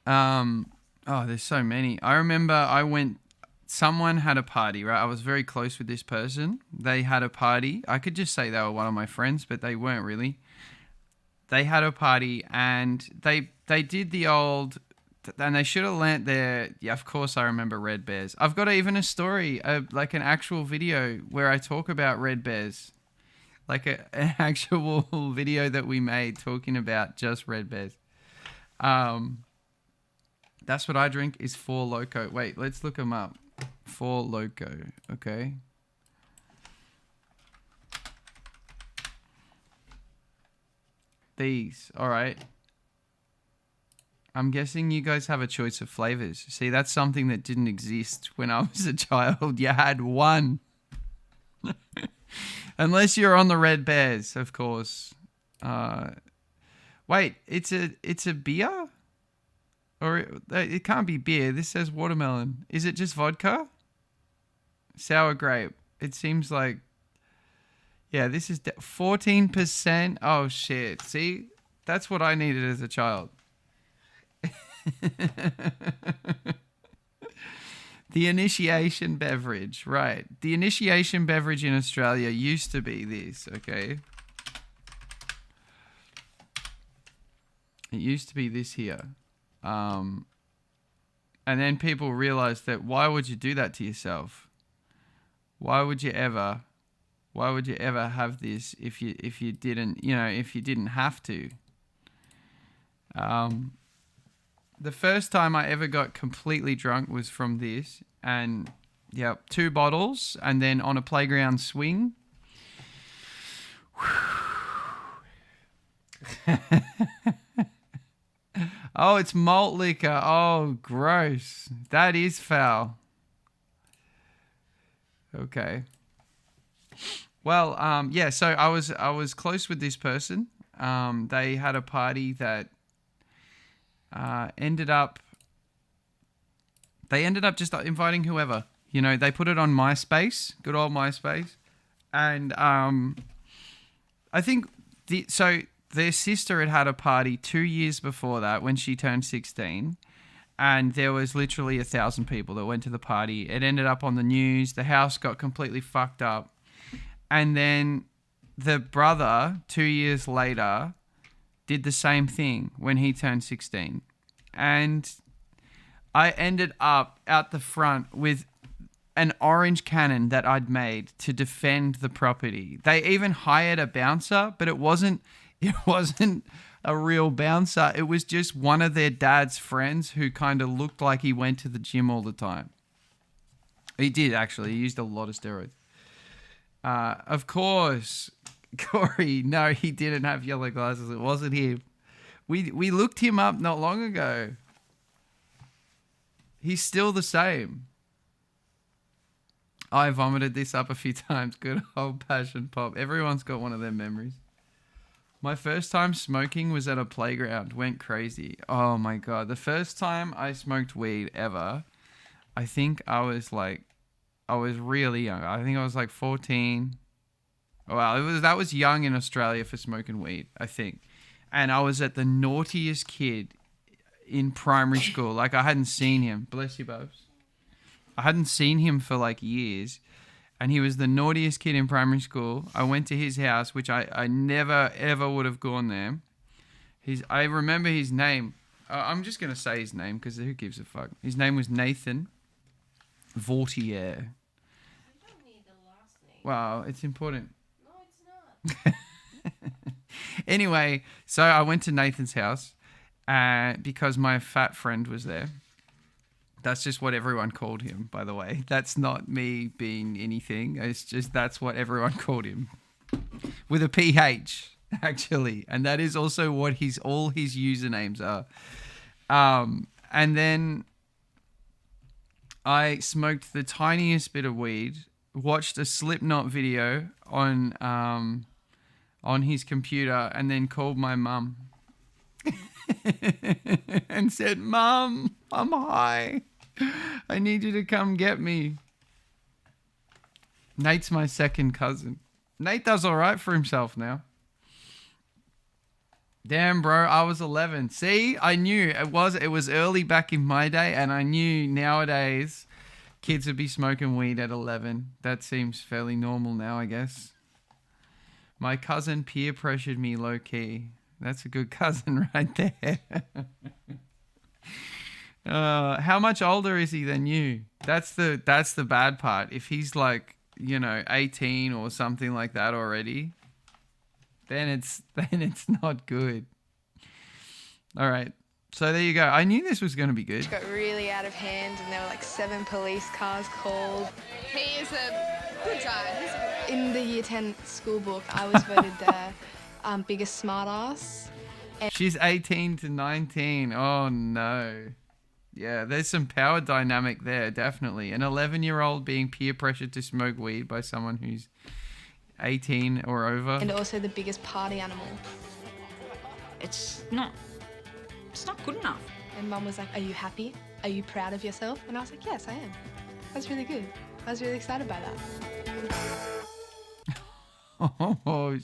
Speaker 3: Oh, there's so many. I remember someone had a party, right? I was very close with this person. They had a party. I could just say they were one of my friends, but they weren't really. They had a party and they did the old, and they should have learnt their, yeah, of course I remember red bears. I've got even a story, like an actual video where I talk about red bears. Like an actual video that we made talking about just red bears. That's what I drink is Four Loco. Wait, let's look them up. Four Loco, okay. These, all right. I'm guessing you guys have a choice of flavors. See, that's something that didn't exist when I was a child. You had one. Unless you're on the Red Bears, of course. Wait, it's a beer? Or it can't be beer. This says watermelon. Is it just vodka? Sour grape. It seems like... Yeah, this is 14%. Oh, shit. See? That's what I needed as a child. The initiation beverage. Right. The initiation beverage in Australia used to be this, okay? It used to be this here. And then people realized that why would you do that to yourself? Why would you ever have this if you didn't, if you didn't have to? The first time I ever got completely drunk was from this, and yeah, 2 bottles, and then on a playground swing. Oh, it's malt liquor. Oh, gross. That is foul. Okay. Well, yeah, so I was close with this person. They had a party that ended up just inviting whoever. They put it on MySpace, good old MySpace. And I think their sister had a party 2 years before that when she turned 16. And there was literally 1,000 people that went to the party. It ended up on the news. The house got completely fucked up. And then the brother, 2 years later, did the same thing when he turned 16. And I ended up out the front with an orange cannon that I'd made to defend the property. They even hired a bouncer, but it wasn't a real bouncer. It was just one of their dad's friends who kind of looked like he went to the gym all the time. He did, actually. He used a lot of steroids. Of course, Corey, no, he didn't have yellow glasses. It wasn't him. We looked him up not long ago. He's still the same. I vomited this up a few times. Good old passion pop. Everyone's got one of their memories. My first time smoking was at a playground. Went crazy. Oh my God. The first time I smoked weed ever, I think I was really young. I think I was like 14. Wow, that was young in Australia for smoking weed, I think. And I was at the naughtiest kid in primary school. Like I hadn't seen him. Bless you, Bubs. I hadn't seen him for like years. and he was the naughtiest kid in primary school. I went to his house, which I never, ever would have gone there. I remember his name. I'm just going to say his name because who gives a fuck? His name was Nathan Vautier. Wow, it's important.
Speaker 12: No, it's not.
Speaker 3: Anyway, so I went to Nathan's house because my fat friend was there. That's just what everyone called him, by the way. That's not me being anything. It's just that's what everyone called him. With a PH, actually. And that is also what all his usernames are. And then I smoked the tiniest bit of weed, watched a Slipknot video on his computer, and then called my mum and said, "Mum, I'm high. I need you to come get me." Nate's my second cousin. Nate does all right for himself now. Damn, bro, I was 11. See, I knew it was early back in my day, and I knew nowadays kids would be smoking weed at 11. That seems fairly normal now, I guess. My cousin peer pressured me low key. That's a good cousin right there. How much older is he than you? That's the bad part. If he's like, 18 or something like that already, then it's not good. All right. So there you go. I knew this was going to be good.
Speaker 11: It got really out of hand and there were like 7 police cars called. He is a good driver. In the year 10 school book, I was voted the biggest smartass.
Speaker 3: She's 18 to 19. Oh, no. Yeah, there's some power dynamic there, definitely. An 11-year-old being peer pressured to smoke weed by someone who's 18 or over.
Speaker 11: And also the biggest party animal.
Speaker 8: It's not good enough.
Speaker 11: And Mum was like, "Are you happy? Are you proud of yourself?" And I was like, "Yes, I am. That's really good. I was really excited by that."
Speaker 3: Oh,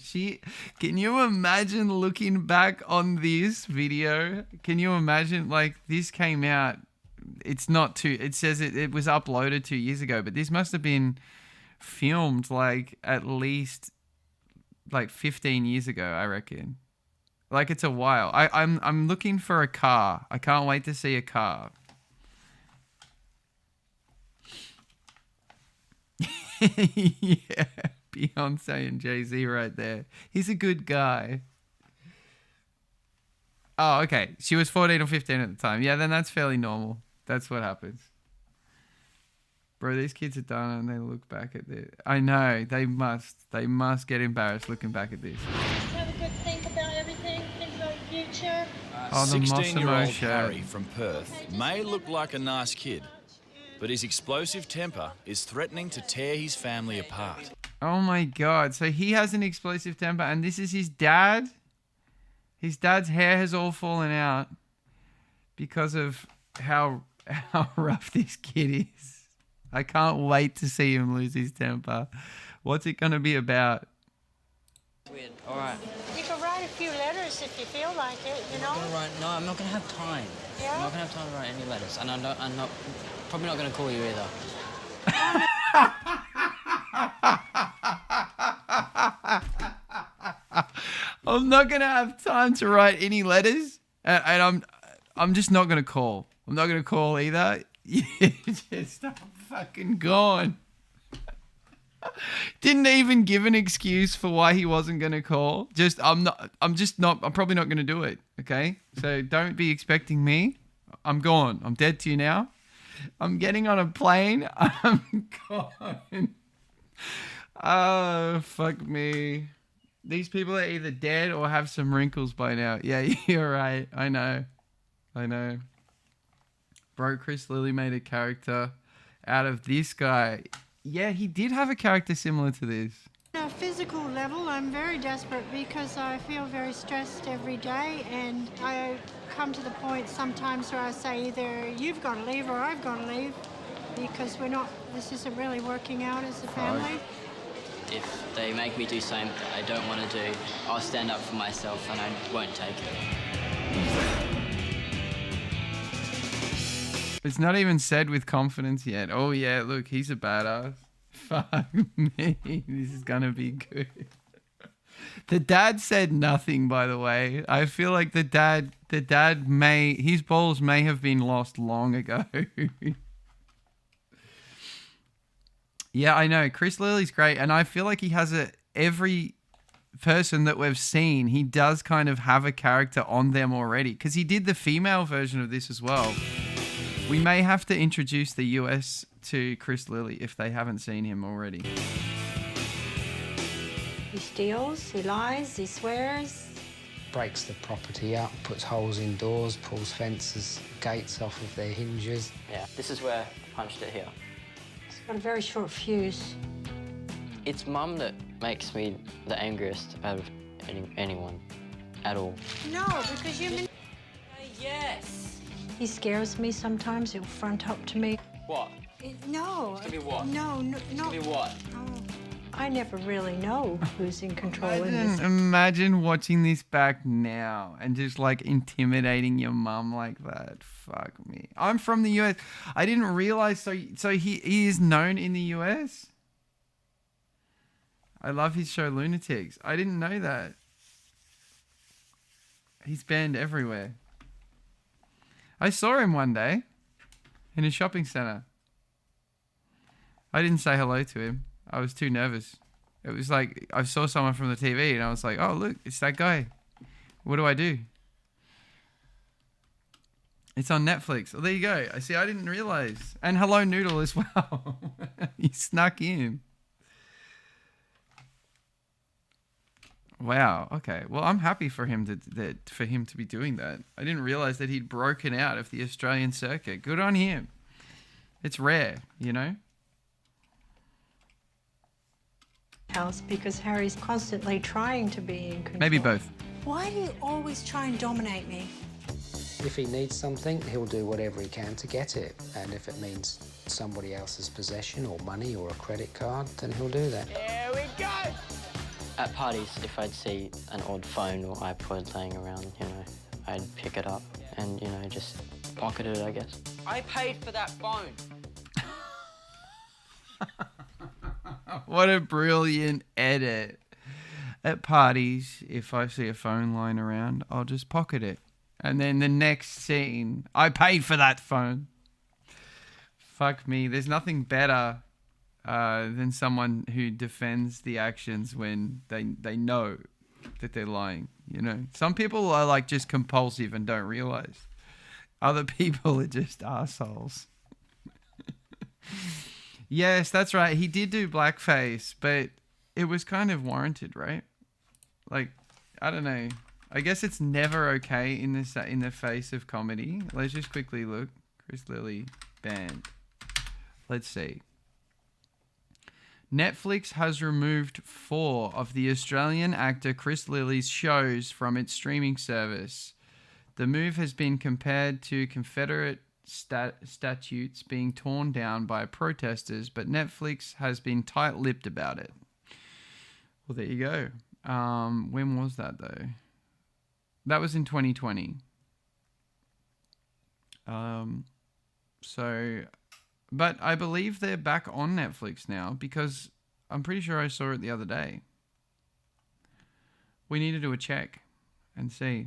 Speaker 3: can you imagine looking back on this video? Can you imagine, this came out, it says it was uploaded 2 years ago, but this must have been filmed at least 15 years ago, I reckon. It's a while. I'm looking for a car. I can't wait to see a car. Yeah. Beyonce and Jay-Z right there. He's a good guy. Oh, okay. She was 14 or 15 at the time. Yeah, then that's fairly normal. That's what happens. Bro, these kids are done and they look back at this. I know. They must get embarrassed looking back at this.
Speaker 12: Have a good think about everything. Think about your future.
Speaker 3: Oh, the
Speaker 10: 16-year-old
Speaker 3: shirt.
Speaker 10: Harry from Perth may look like a nice kid, but his explosive temper is threatening to tear his family apart.
Speaker 3: Oh my God. So he has an explosive temper and this is his dad? His dad's hair has all fallen out because of how rough this kid is. I can't wait to see him lose his temper. What's it going to be about?
Speaker 13: Weird. All right.
Speaker 12: You can write a few letters if you feel like it,
Speaker 13: No, I'm not going to have time.
Speaker 12: Yeah?
Speaker 13: I'm not going to have time to write any letters. And I'm probably not going to call you either.
Speaker 3: I'm not going to have time to write any letters. And I'm just not going to call. I'm not going to call either. You just fucking gone. Didn't even give an excuse for why he wasn't going to call. I'm probably not going to do it. Okay. So don't be expecting me. I'm gone. I'm dead to you now. I'm getting on a plane. I'm gone. Oh, fuck me. These people are either dead or have some wrinkles by now. Yeah, you're right. I know. Bro, Chris Lilly made a character out of this guy. Yeah, he did have a character similar to this.
Speaker 12: On a physical level, I'm very desperate because I feel very stressed every day, and I come to the point sometimes where I say either you've got to leave or I've got to leave because this isn't really working out as a family.
Speaker 13: If they make me do something that I don't want to do, I'll stand up for myself and I won't take it.
Speaker 3: It's not even said with confidence yet. Oh yeah, look, he's a badass. Fuck me. This is gonna be good. The dad said nothing, by the way. I feel like the dad his balls may have been lost long ago. Yeah, I know. Chris Lilly's great, and I feel like he has every person that we've seen, he does kind of have a character on them already, because he did the female version of this as well. We may have to introduce the US to Chris Lilly if they haven't seen him already.
Speaker 14: He steals, he lies, he swears.
Speaker 15: Breaks the property up, puts holes in doors, pulls fences, gates off of their hinges.
Speaker 13: Yeah, this is where I punched it here.
Speaker 14: He's got a very short fuse.
Speaker 13: It's Mum that makes me the angriest out of anyone at all.
Speaker 14: No, because you...
Speaker 13: Yes!
Speaker 14: He scares me sometimes. He'll front up to me.
Speaker 13: What?
Speaker 14: No.
Speaker 13: Give me what?
Speaker 14: No.
Speaker 13: Give me what?
Speaker 14: I never really know who's in control in this.
Speaker 3: Imagine watching this back now and just like intimidating your mum like that. Fuck me. I'm from the US. I didn't realize. So he is known in the US. I love his show Lunatics. I didn't know that. He's banned everywhere. I saw him one day in a shopping center. I didn't say hello to him. I was too nervous. It was like I saw someone from the TV and I was like, oh, look, it's that guy. What do I do? It's on Netflix. Oh, there you go. I see. I didn't realize. And Hello Noodle as well. He snuck in. Wow. Okay. Well, I'm happy for him to be doing that. I didn't realize that he'd broken out of the Australian circuit. Good on him. It's rare, you know.
Speaker 14: House because Harry's constantly trying to be in control.
Speaker 3: Maybe both.
Speaker 14: Why do you always try and dominate me?
Speaker 15: If he needs something, he'll do whatever he can to get it. And if it means somebody else's possession or money or a credit card, then he'll do that.
Speaker 13: Here we go! At parties, if I'd see an odd phone or iPod laying around, you know, I'd pick it up and, you know, just pocket it, I guess. I paid for that phone.
Speaker 3: What a brilliant edit. At parties, if I see a phone lying around, I'll just pocket it. And then the next scene, I paid for that phone. Fuck me. There's nothing better than someone who defends the actions when they know that they're lying. You know, some people are like just compulsive and don't realize. Other people are just assholes. Yes, that's right. He did do blackface, but it was kind of warranted, right? Like, I don't know. I guess it's never okay in the face of comedy. Let's just quickly look. Chris Lilly banned. Let's see. Netflix has removed 4 of the Australian actor Chris Lilly's shows from its streaming service. The move has been compared to Confederate statutes being torn down by protesters, but Netflix has been tight-lipped about it. Well, there you go. When was that, though? That was in 2020. But I believe they're back on Netflix now because I'm pretty sure I saw it the other day. We need to do a check and see.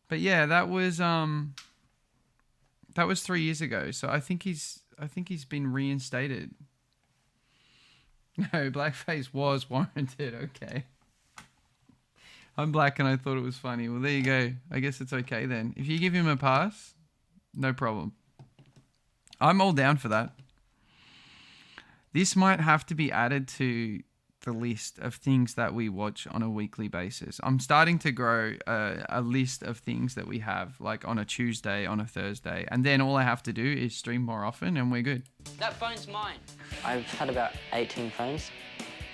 Speaker 3: But yeah, that was 3 years ago. So I think he's been reinstated. No, blackface was warranted. Okay. I'm black and I thought it was funny. Well, there you go. I guess it's okay then. If you give him a pass, no problem. I'm all down for that. This might have to be added to the list of things that we watch on a weekly basis. I'm starting to grow a list of things that we have, like on a Tuesday, on a Thursday, and then all I have to do is stream more often and we're good.
Speaker 13: That phone's mine. I've had about 18 phones.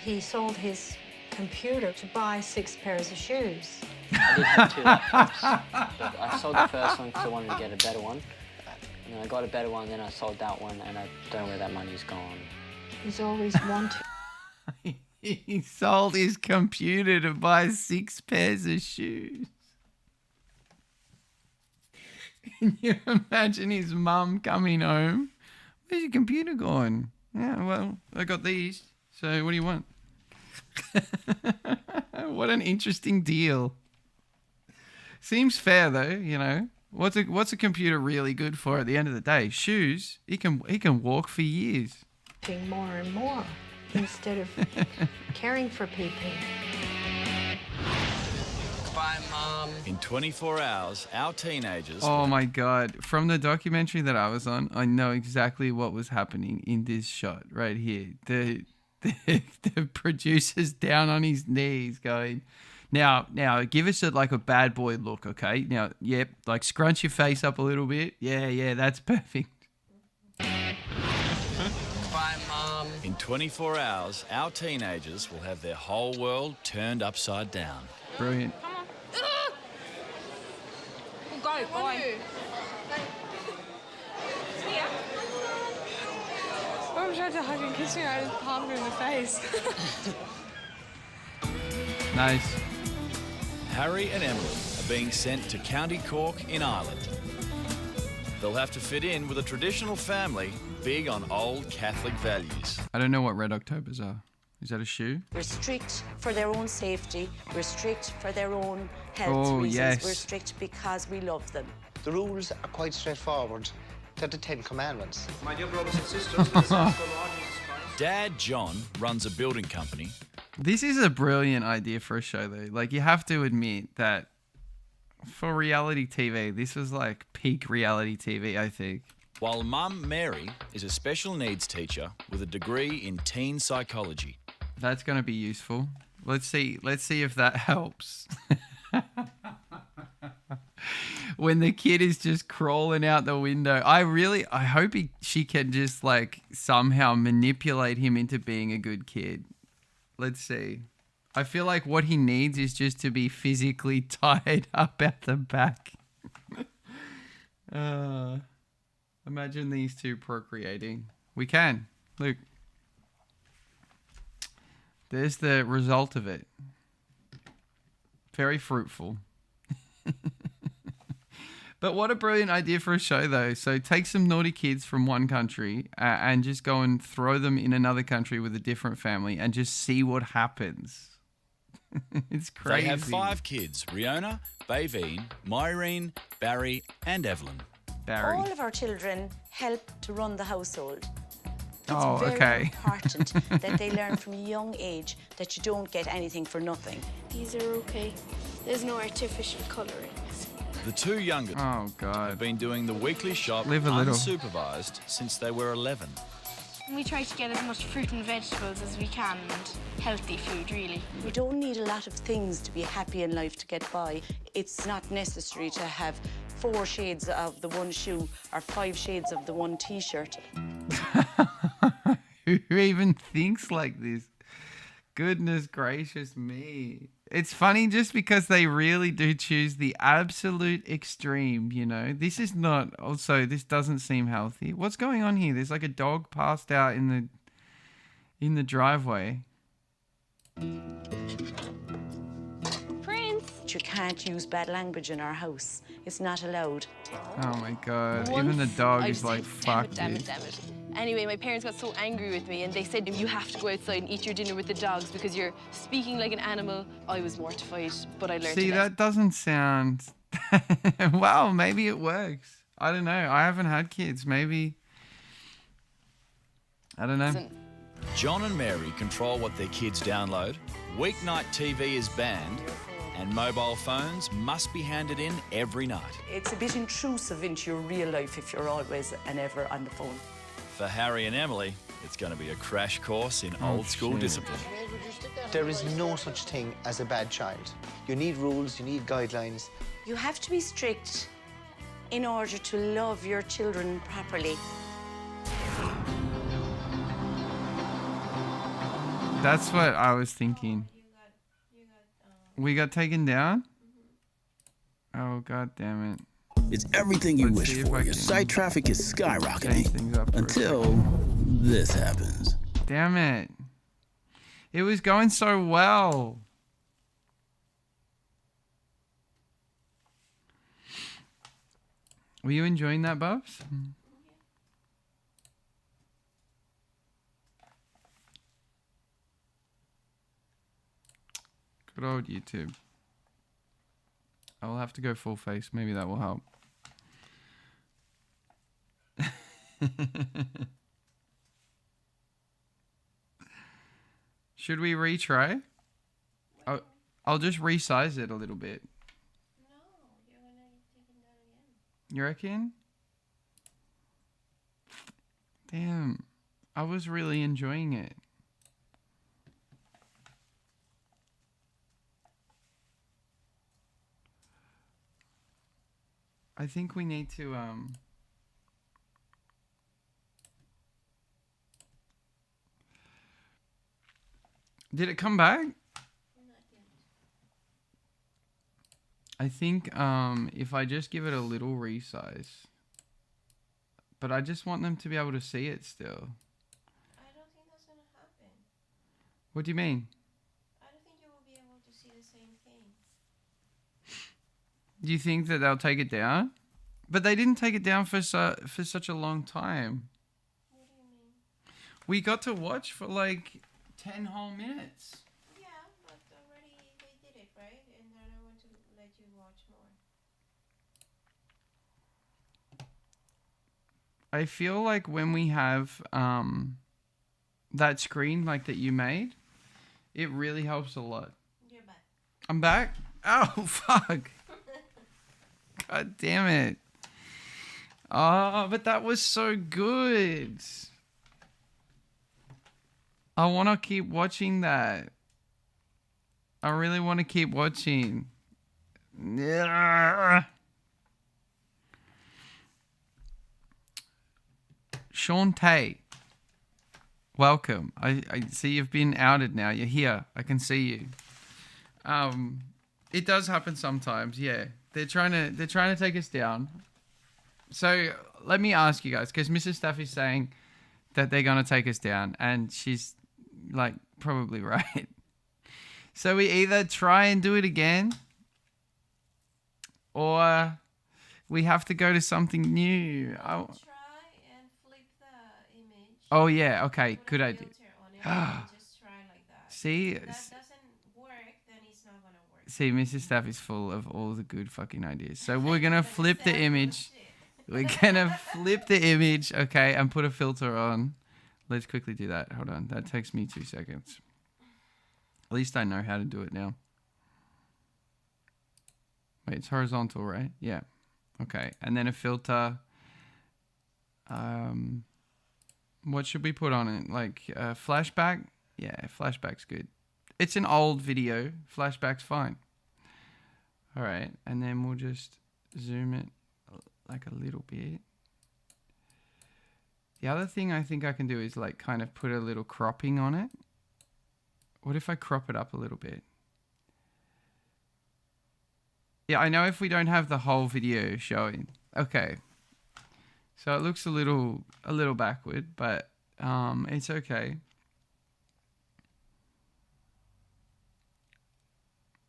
Speaker 14: He sold his computer to buy 6 pairs of shoes.
Speaker 13: I did have 2 laptops, but I sold the first one because I wanted to get a better one. And then I got a better one, then I sold that one, and I don't know where that money's gone.
Speaker 14: He's always wanted.
Speaker 3: He sold his computer to buy 6 pairs of shoes. Can you imagine his mum coming home Where's your computer gone? Yeah, well, I got these. So what do you want? What an interesting deal. Seems fair though, you know. What's a computer really good for at the end of the day? Shoes. He can walk for years.
Speaker 14: More and more instead of caring for people.
Speaker 10: Bye, Mom. In 24 hours, our teenagers...
Speaker 3: Oh my God. From the documentary that I was on, I know exactly what was happening in this shot right here. The producer's down on his knees going, now give us like a bad boy look, okay? Now, yep, like scrunch your face up a little bit. Yeah, that's perfect.
Speaker 10: Bye, Mom. In 24 hours, our teenagers will have their whole world turned upside down.
Speaker 3: Brilliant.
Speaker 2: Go, boy.
Speaker 11: I'm trying to hug and kiss you. I just palmed her in the face.
Speaker 3: Nice.
Speaker 10: Harry and Emily are being sent to County Cork in Ireland. They'll have to fit in with a traditional family big on old Catholic values.
Speaker 3: I don't know what Red Octobers are. Is that a shoe?
Speaker 16: We're strict for their own safety. We're strict for their own health
Speaker 3: Oh,
Speaker 16: reasons.
Speaker 3: yes.
Speaker 16: We're strict because we love them.
Speaker 17: The rules are quite straightforward. They're the 10 Commandments.
Speaker 18: My dear brothers and sisters, this is the Lord Jesus Christ.
Speaker 10: Dad John runs a building company.
Speaker 3: This is a brilliant idea for a show, though. Like, you have to admit that for reality TV, this was like peak reality TV, I think.
Speaker 10: While Mum Mary is a special needs teacher with a degree in teen psychology.
Speaker 3: That's going to be useful. Let's see if that helps. When the kid is just crawling out the window, I hope she can just like somehow manipulate him into being a good kid. Let's see. I feel like what he needs is just to be physically tied up at the back. Imagine these two procreating. We can. Look. There's the result of it. Very fruitful. But what a brilliant idea for a show, though. So take some naughty kids from one country and just go and throw them in another country with a different family and just see what happens. It's crazy.
Speaker 10: They have 5 kids: Riona, Bayveen, Myrene, Barry, and Evelyn.
Speaker 3: Barry.
Speaker 16: All of our children help to run the household. It's very
Speaker 3: okay.
Speaker 16: important that they learn from a young age that you don't get anything for nothing.
Speaker 11: These are okay. There's no artificial colouring.
Speaker 10: The 2 youngest have been doing the weekly shop
Speaker 3: Live a little.
Speaker 10: unsupervised since they were 11.
Speaker 11: We try to get as much fruit and vegetables as we can and healthy food, really.
Speaker 16: We don't need a lot of things to be happy in life to get by. It's not necessary to have 4 shades of the one shoe or 5 shades of the one T-shirt.
Speaker 3: Who even thinks like this? Goodness gracious me. It's funny just because they really do choose the absolute extreme, you know. This is not, also, this doesn't seem healthy. What's going on here? There's like a dog passed out in the driveway.
Speaker 16: Prince! You can't use bad language in our house. It's not allowed.
Speaker 3: Oh my God. Even the dog is like, fuck
Speaker 11: damn
Speaker 3: this.
Speaker 11: it. Anyway, my parents got so angry with me and they said, you have to go outside and eat your dinner with the dogs because you're speaking like an animal. I was mortified, but I learned
Speaker 3: See, that doesn't sound... Well, maybe it works. I don't know. I haven't had kids. Maybe... I don't know.
Speaker 10: John and Mary control what their kids download. Weeknight TV is banned. And mobile phones must be handed in every night.
Speaker 16: It's a bit intrusive into your real life if you're always and ever on the phone.
Speaker 10: For Harry and Emily, it's going to be a crash course in old school discipline.
Speaker 17: There is no such thing as a bad child. You need rules, you need guidelines.
Speaker 16: You have to be strict in order to love your children properly.
Speaker 3: That's what I was thinking. We got taken down? Oh, God damn it.
Speaker 19: It's everything you wish for. Your site traffic is skyrocketing until this happens.
Speaker 3: Damn it. It was going so well. Were you enjoying that, Bubs? Good old YouTube. I'll have to go full face. Maybe that will help. Should we retry? I'll just resize it a little bit.
Speaker 11: No, you're gonna take it down again.
Speaker 3: You reckon? Damn. I was really enjoying it. I think we need to Did it come back? I think if I just give it a little resize. But I just want them to be able to see it still.
Speaker 11: I don't think that's gonna happen.
Speaker 3: What do you mean?
Speaker 11: I don't think you will be able to see the same thing.
Speaker 3: Do you think that they'll take it down? But they didn't take it down for such a long time.
Speaker 11: What do you mean?
Speaker 3: We got to watch for like 10 whole minutes.
Speaker 11: Yeah, but already they did it, right? And they're not going to let you watch more.
Speaker 3: I feel like when we have that screen like that you made, it really helps a lot.
Speaker 11: You're back.
Speaker 3: I'm back? Oh, fuck. God damn it. Oh, but that was so good. I want to keep watching that. I really want to keep watching. Shantae, welcome. I see you've been outed now. You're here. I can see you. It does happen sometimes. Yeah, they're trying to take us down. So let me ask you guys, because Mrs. Staffy's saying that they're gonna take us down, and she's like probably right. So we either try and do it again, or we have to go to something new.
Speaker 11: Try and flip the image.
Speaker 3: Oh yeah, okay, good idea.
Speaker 11: Just try like that.
Speaker 3: See,
Speaker 11: If that doesn't work, then it's not gonna work.
Speaker 3: see, Mrs. Staffy's full of all the good fucking ideas. So we're gonna flip the image. We're gonna flip the image, okay, and put a filter on. Let's quickly do that. Hold on, that takes me 2 seconds. At least I know how to do it now. Wait, it's horizontal, right? Yeah. Okay, and then a filter. What should we put on it? Like flashback? Yeah, flashback's good. It's an old video. Flashback's fine. All right, and then we'll just zoom it like a little bit. The other thing I think I can do is like kind of put a little cropping on it. What if I crop it up a little bit? Yeah, I know if we don't have the whole video showing. Okay. So it looks a little backward, but it's okay.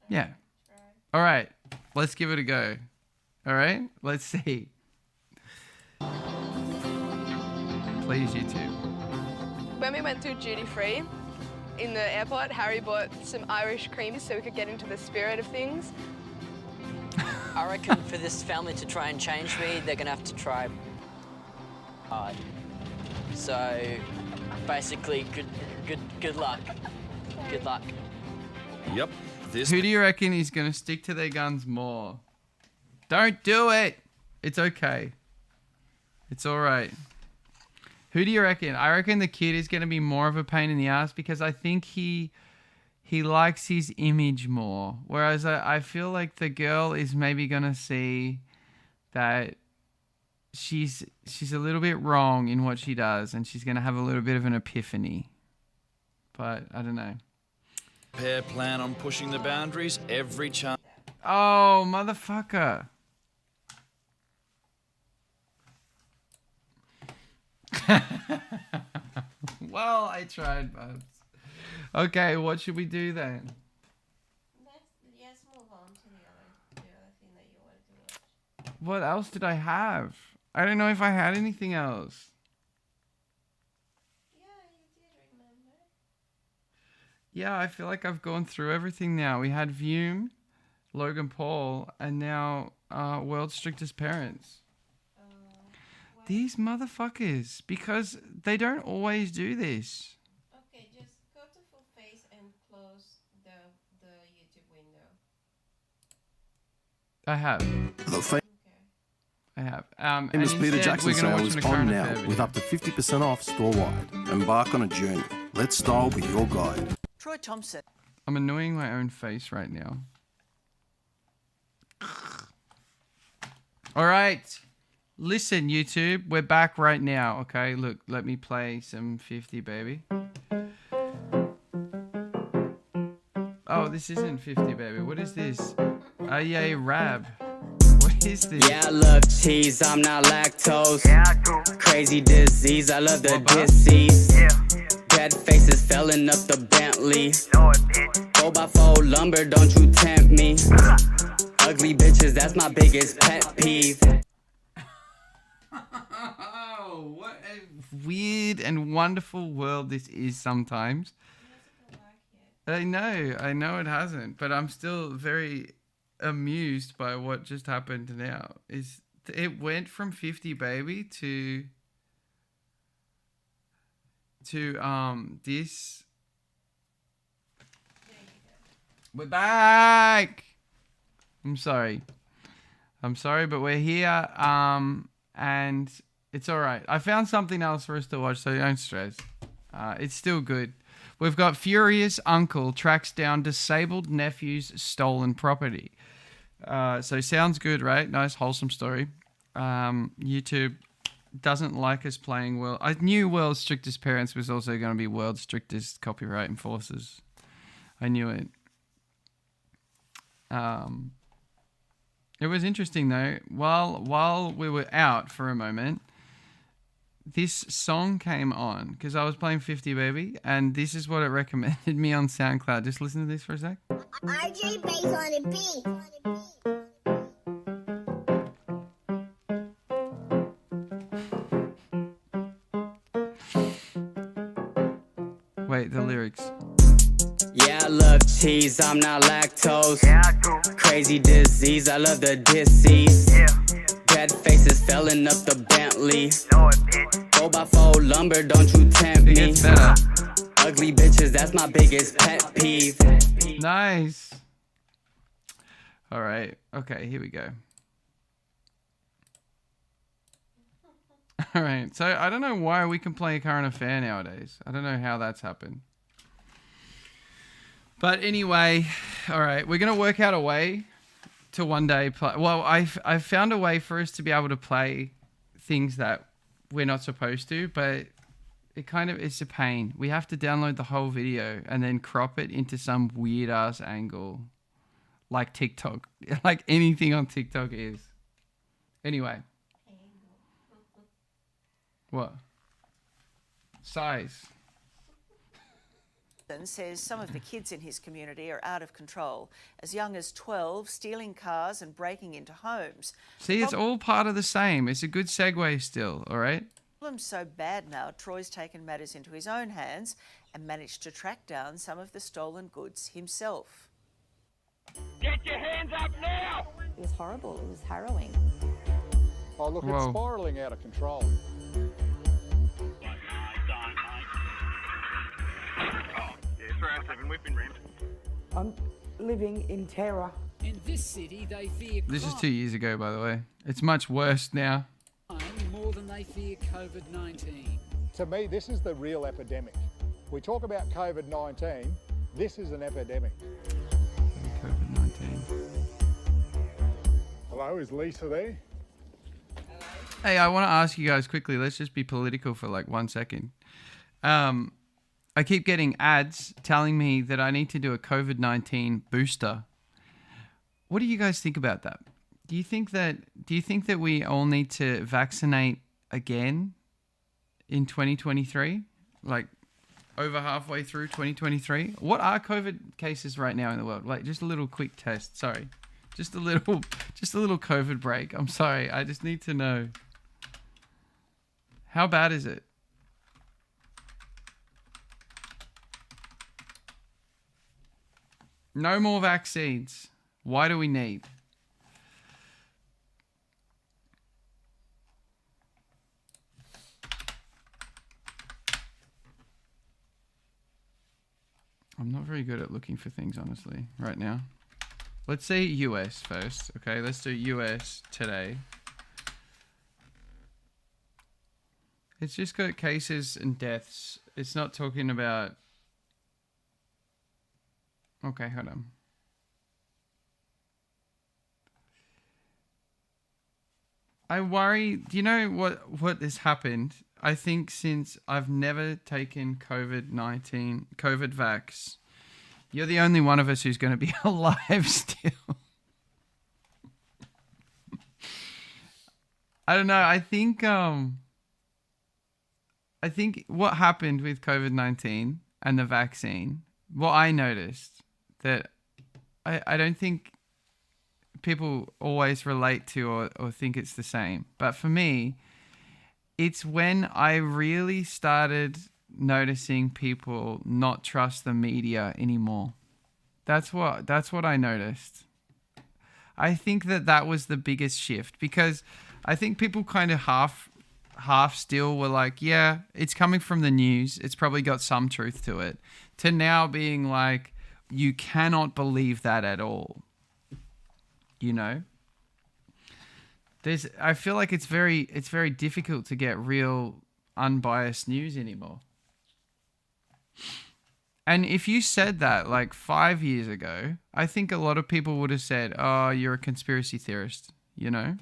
Speaker 3: Yeah. All right. Let's give it a go. All right? Let's see. Please, YouTube.
Speaker 20: When we went through duty free in the airport, Harry bought some Irish cream so we could get into the spirit of things.
Speaker 13: I reckon for this family to try and change me, they're gonna have to try hard. So basically, good luck. Good luck.
Speaker 10: Yep.
Speaker 3: Who do you reckon is gonna stick to their guns more? Don't do it. It's okay. It's all right. Who do you reckon? I reckon the kid is gonna be more of a pain in the ass because I think he likes his image more. Whereas I feel like the girl is maybe gonna see that she's a little bit wrong in what she does, and she's gonna have a little bit of an epiphany. But I don't know.
Speaker 10: Pair plan on pushing the boundaries every chance.
Speaker 3: Oh, motherfucker. Well, I tried, but okay, what should we do then?
Speaker 11: Let's move on to the other thing that you wanted to watch.
Speaker 3: What else did I have? I don't know if I had anything else.
Speaker 11: Yeah, you did remember.
Speaker 3: Yeah, I feel like I've gone through everything now. We had Vume, Logan Paul, and now World's Strictest Parents. These motherfuckers, because they don't always do this.
Speaker 21: Okay, just go to full face and close the YouTube window.
Speaker 3: I have. I have. And
Speaker 22: Famous Peter
Speaker 3: instead,
Speaker 22: Jackson
Speaker 3: we're gonna
Speaker 22: sale
Speaker 3: watch
Speaker 22: is
Speaker 3: an
Speaker 22: on
Speaker 3: current
Speaker 22: now
Speaker 3: affair
Speaker 22: with
Speaker 3: video.
Speaker 22: up to 50% off store-wide. Embark on a journey. Let style be your guide.
Speaker 23: Troy Thompson.
Speaker 3: I'm annoying my own face right now. All right. Listen, YouTube, we're back right now, okay? Look, let me play some 50, baby. Oh, this isn't 50, baby. What is this? Aye, Rab. What is this?
Speaker 24: Yeah, I love cheese, I'm not lactose. Crazy disease, I love the disease. Dead faces filling up the Bentley. 4x4 lumber, don't you tempt me. Ugly bitches, that's my biggest pet peeve.
Speaker 3: Oh, what a weird and wonderful world this is sometimes. I know it hasn't, but I'm still very amused by what just happened now. It went from 50 baby to this. We're back. I'm sorry, but we're here. And it's all right. I found something else for us to watch, so don't stress. It's still good. We've got furious uncle tracks down disabled nephew's stolen property. So sounds good, right? Nice, wholesome story. YouTube doesn't like us playing well. I knew World's Strictest Parents was also going to be World's Strictest Copyright Enforcers. I knew it. It was interesting though. While we were out for a moment, this song came on because I was playing 50 Baby, and this is what it recommended me on SoundCloud. Just listen to this for a sec.
Speaker 25: RJ Bass on the beat.
Speaker 3: Wait, the lyrics.
Speaker 24: Yeah, I love cheese, I'm not lactose. Crazy disease, I love the disease. Dead faces filling up the Bentley. 4x4 lumber, don't you tempt me. Ugly bitches, that's my biggest pet peeve.
Speaker 3: Nice. All right. Okay, here we go. All right. So I don't know why we can play a current affair nowadays. I don't know how that's happened. But anyway, all right, we're going to work out a way to one day play. Well, I've found a way for us to be able to play things that we're not supposed to, but it's a pain. We have to download the whole video and then crop it into some weird ass angle like TikTok, like anything on TikTok is. Anyway. What? Size.
Speaker 23: Says some of the kids in his community are out of control. As young as 12, stealing cars and breaking into homes.
Speaker 3: See, it's all part of the same. It's a good segue still, all right?
Speaker 23: The problem's so bad now, Troy's taken matters into his own hands and managed to track down some of the stolen goods himself.
Speaker 26: Get your hands up now!
Speaker 27: It was horrible. It was harrowing.
Speaker 28: Oh, look,
Speaker 3: Whoa.
Speaker 28: it's spiralling out of control.
Speaker 29: I'm living in terror.
Speaker 30: In this city, they fear
Speaker 3: This is
Speaker 30: crime
Speaker 3: 2 years ago, by the way. It's much worse now.
Speaker 30: more than they fear COVID-19.
Speaker 28: To me, this is the real epidemic. We talk about COVID-19, this is an epidemic.
Speaker 3: COVID-19.
Speaker 28: Hello, is Lisa there?
Speaker 3: Hey, I want to ask you guys quickly. Let's just be political for like 1 second. I keep getting ads telling me that I need to do a COVID-19 booster. What do you guys think about that? Do you think that we all need to vaccinate again in 2023? Like over halfway through 2023? What are COVID cases right now in the world? Like just a little quick test. Sorry. Just a little COVID break. I'm sorry. I just need to know. How bad is it? No more vaccines. Why do we need? I'm not very good at looking for things, honestly, right now. Let's say US first. Okay, let's do US today. It's just got cases and deaths. It's not talking about... Okay, hold on. I worry... Do you know what has happened? I think since I've never taken COVID-19, COVID vax, you're the only one of us who's going to be alive still. I don't know. I think what happened with COVID-19 and the vaccine, what I noticed, that I don't think people always relate to or think it's the same. But for me, it's when I really started noticing people not trust the media anymore. That's what I noticed. I think that was the biggest shift, because I think people kind of half still were like, yeah, it's coming from the news, it's probably got some truth to it, to now being like, you cannot believe that at all. You know? I feel like it's very difficult to get real unbiased news anymore. And if you said that like 5 years ago, I think a lot of people would have said, oh, you're a conspiracy theorist, you know?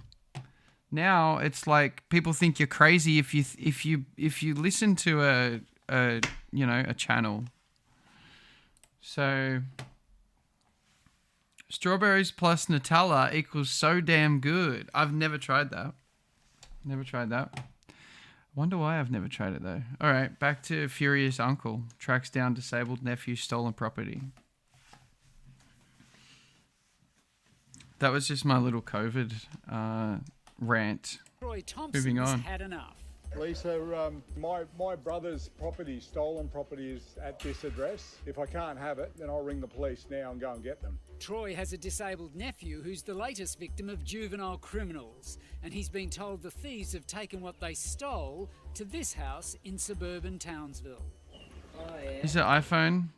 Speaker 3: Now it's like people think you're crazy if you listen to a channel. So strawberries plus Nutella equals so damn good. I've never tried that. Wonder why I've never tried it though. All right, back to furious uncle tracks down disabled nephew's stolen property. That was just my little COVID rant. Moving on.
Speaker 30: Had enough.
Speaker 28: Lisa, my brother's property, stolen property, is at this address. If I can't have it, then I'll ring the police now and go and get them.
Speaker 30: Troy has a disabled nephew who's the latest victim of juvenile criminals, and he's been told the thieves have taken what they stole to this house in suburban Townsville.
Speaker 3: Oh, yeah. Is it iPhone?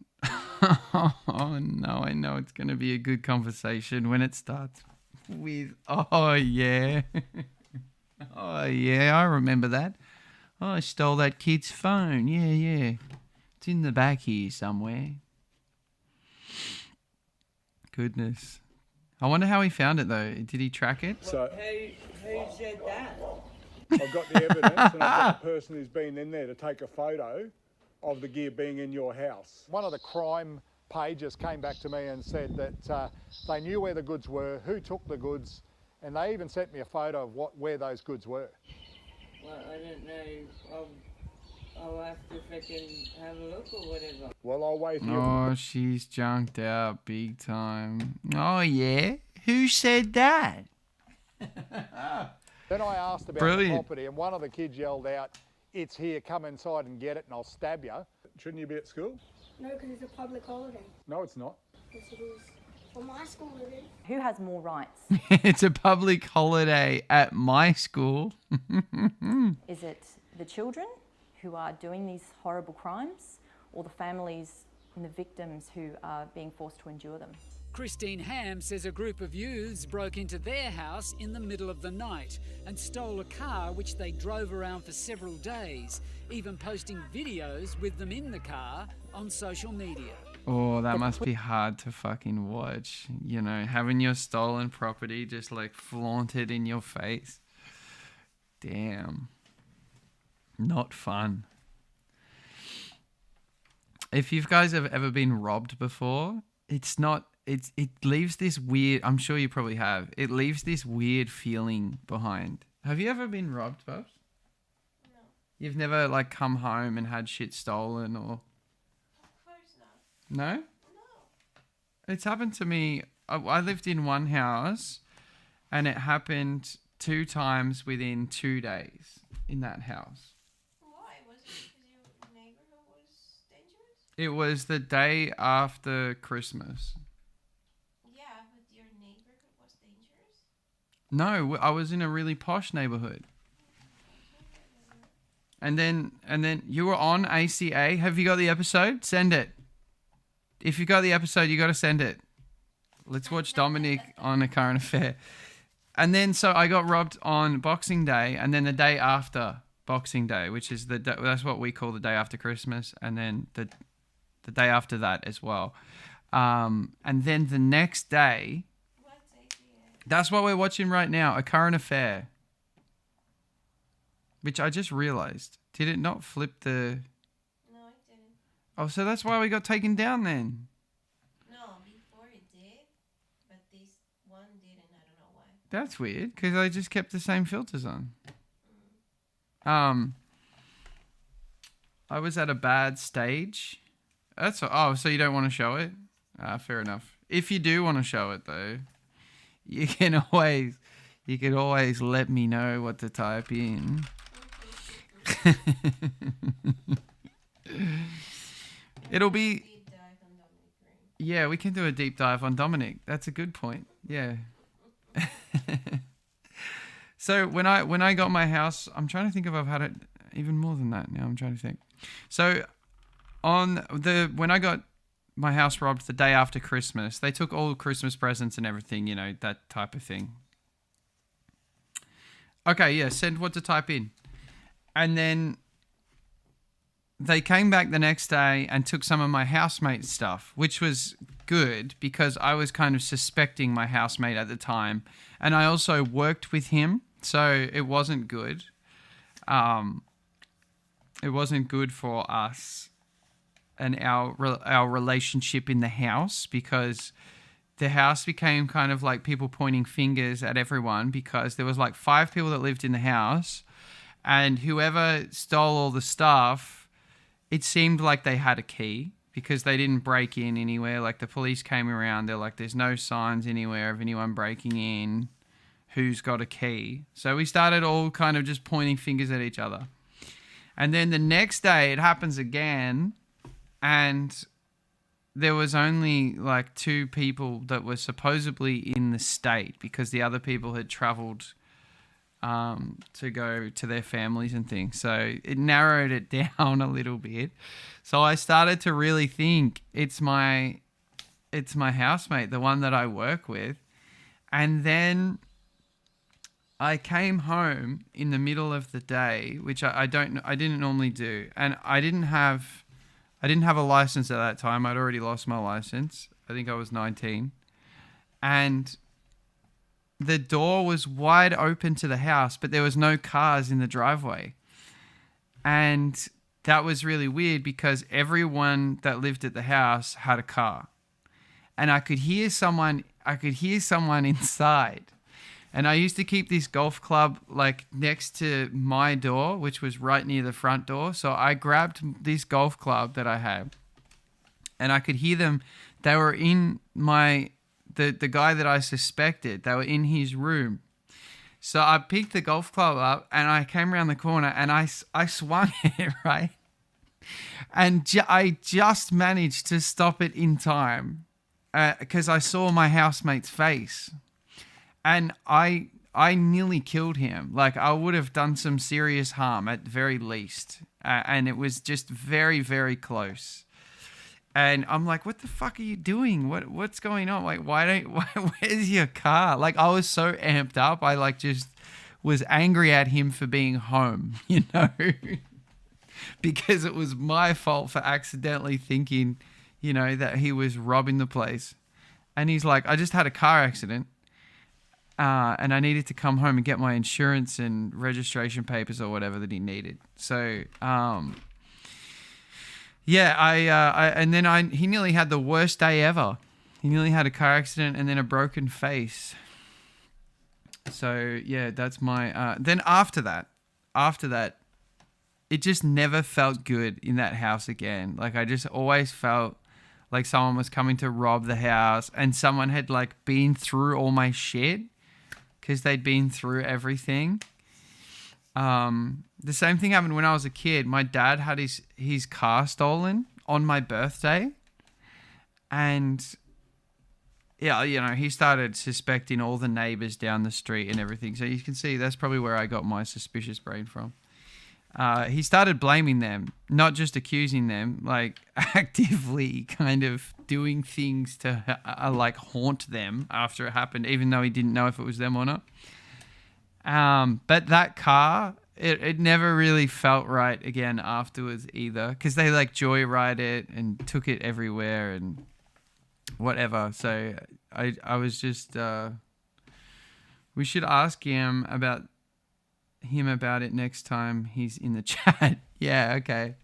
Speaker 3: Oh no, I know it's going to be a good conversation when it starts with, oh yeah. Oh yeah, I remember that. Oh, I stole that kid's phone. Yeah. It's in the back here somewhere. Goodness. I wonder how he found it though. Did he track it?
Speaker 28: So
Speaker 29: Who said that?
Speaker 28: I've got the evidence, and I've got the person who's been in there to take a photo of the gear being in your house. One of the crime pages came back to me and said that they knew where the goods were, who took the goods, and they even sent me a photo of where those goods were.
Speaker 29: Well, I don't know. I'll have to frickin' have a look or whatever.
Speaker 28: Well, I'll wait here.
Speaker 3: Oh, she's junked out big time. Oh, yeah? Who said that?
Speaker 28: Then I asked about the property, and one of the kids yelled out, "It's here, come inside and get it and I'll stab you." Shouldn't you be at school?
Speaker 25: No, because it's a public holiday.
Speaker 28: No, it's not.
Speaker 25: Yes, it is. For my school, it is.
Speaker 27: Who has more rights?
Speaker 3: It's a public holiday at my school.
Speaker 27: Is it the children who are doing these horrible crimes, or the families and the victims who are being forced to endure them?
Speaker 30: Christine Ham says a group of youths broke into their house in the middle of the night and stole a car which they drove around for several days, even posting videos with them in the car on social media.
Speaker 3: Oh, that must be hard to fucking watch. You know, having your stolen property just like flaunted in your face. Damn. Not fun. If you guys have ever been robbed before, it leaves this weird, I'm sure you probably have, it leaves this weird feeling behind. Have you ever been robbed, Bubs?
Speaker 21: No.
Speaker 3: You've never like come home and had shit stolen or...
Speaker 21: Of course not.
Speaker 3: No?
Speaker 21: No.
Speaker 3: It's happened to me. I lived in one house and it happened 2 times within 2 days in that house.
Speaker 21: Why? Was it because your neighborhood was dangerous?
Speaker 3: It was the day after Christmas. No, I was in a really posh neighborhood. And then you were on ACA. Have you got the episode? Send it. If you got the episode, you got to send it. Let's watch Dominic on A Current Affair. And then so I got robbed on Boxing Day, and then the day after Boxing Day, which is that's what we call the day after Christmas, and then the day after that as well. And then the next day, that's what we're watching right now, A Current Affair. Which I just realized. Did it not flip the...
Speaker 21: No, it didn't.
Speaker 3: Oh, so that's why we got taken down then.
Speaker 21: No, before it did, but this one didn't. I don't know why.
Speaker 3: That's weird, because I just kept the same filters on. I was at a bad stage. That's oh, so you don't want to show it? Fair enough. If you do want to show it though, you can always let me know what to type in. It'll be. Yeah, we can do a deep dive on Dominic. That's a good point. Yeah. So when I got my house, I'm trying to think if I've had it even more than that now. I'm trying to think. So when I got my house robbed the day after Christmas, they took all Christmas presents and everything, you know, that type of thing. Okay, yeah, send what to type in. And then they came back the next day and took some of my housemate's stuff, which was good because I was kind of suspecting my housemate at the time. And I also worked with him, so it wasn't good. It wasn't good for us and our relationship in the house, because the house became kind of like people pointing fingers at everyone, because there was like 5 people that lived in the house, and whoever stole all the stuff, it seemed like they had a key because they didn't break in anywhere. Like the police came around, they're like, there's no signs anywhere of anyone breaking in. Who's got a key? So we started all kind of just pointing fingers at each other. And then the next day it happens again, and there was only like 2 people that were supposedly in the state because the other people had traveled to go to their families and things. So it narrowed it down a little bit. So I started to really think it's my housemate, the one that I work with. And then I came home in the middle of the day, which I didn't normally do, and I didn't have a license at that time. I'd already lost my license. I think I was 19, and the door was wide open to the house, but there was no cars in the driveway, and that was really weird because everyone that lived at the house had a car, and I could hear someone inside. And I used to keep this golf club like next to my door, which was right near the front door. So I grabbed this golf club that I had, and I could hear them. They were in the guy that I suspected. They were in his room. So I picked the golf club up and I came around the corner and I swung it, right? And I just managed to stop it in time because I saw my housemate's face. And I nearly killed him. Like, I would have done some serious harm at the very least. And it was just very, very close. And I'm like, what the fuck are you doing? What's going on? Like, where's your car? Like, I was so amped up. I like just was angry at him for being home, you know? Because it was my fault for accidentally thinking, you know, that he was robbing the place. And he's like, I just had a car accident. And I needed to come home and get my insurance and registration papers or whatever that he needed. So, yeah, he nearly had the worst day ever. He nearly had a car accident and then a broken face. So, yeah, that's my... Then after that, it just never felt good in that house again. Like, I just always felt like someone was coming to rob the house and someone had, like, been through all my shit. Because they'd been through everything. The same thing happened when I was a kid. My dad had his car stolen on my birthday. And yeah, you know, he started suspecting all the neighbors down the street and everything. So you can see that's probably where I got my suspicious brain from. He started blaming them, not just accusing them, like actively kind of doing things to like haunt them after it happened, even though he didn't know if it was them or not. But that car, it never really felt right again afterwards either, because they like joyride it and took it everywhere and whatever. So I was just, we should ask him about it next time he's in the chat. Yeah, okay.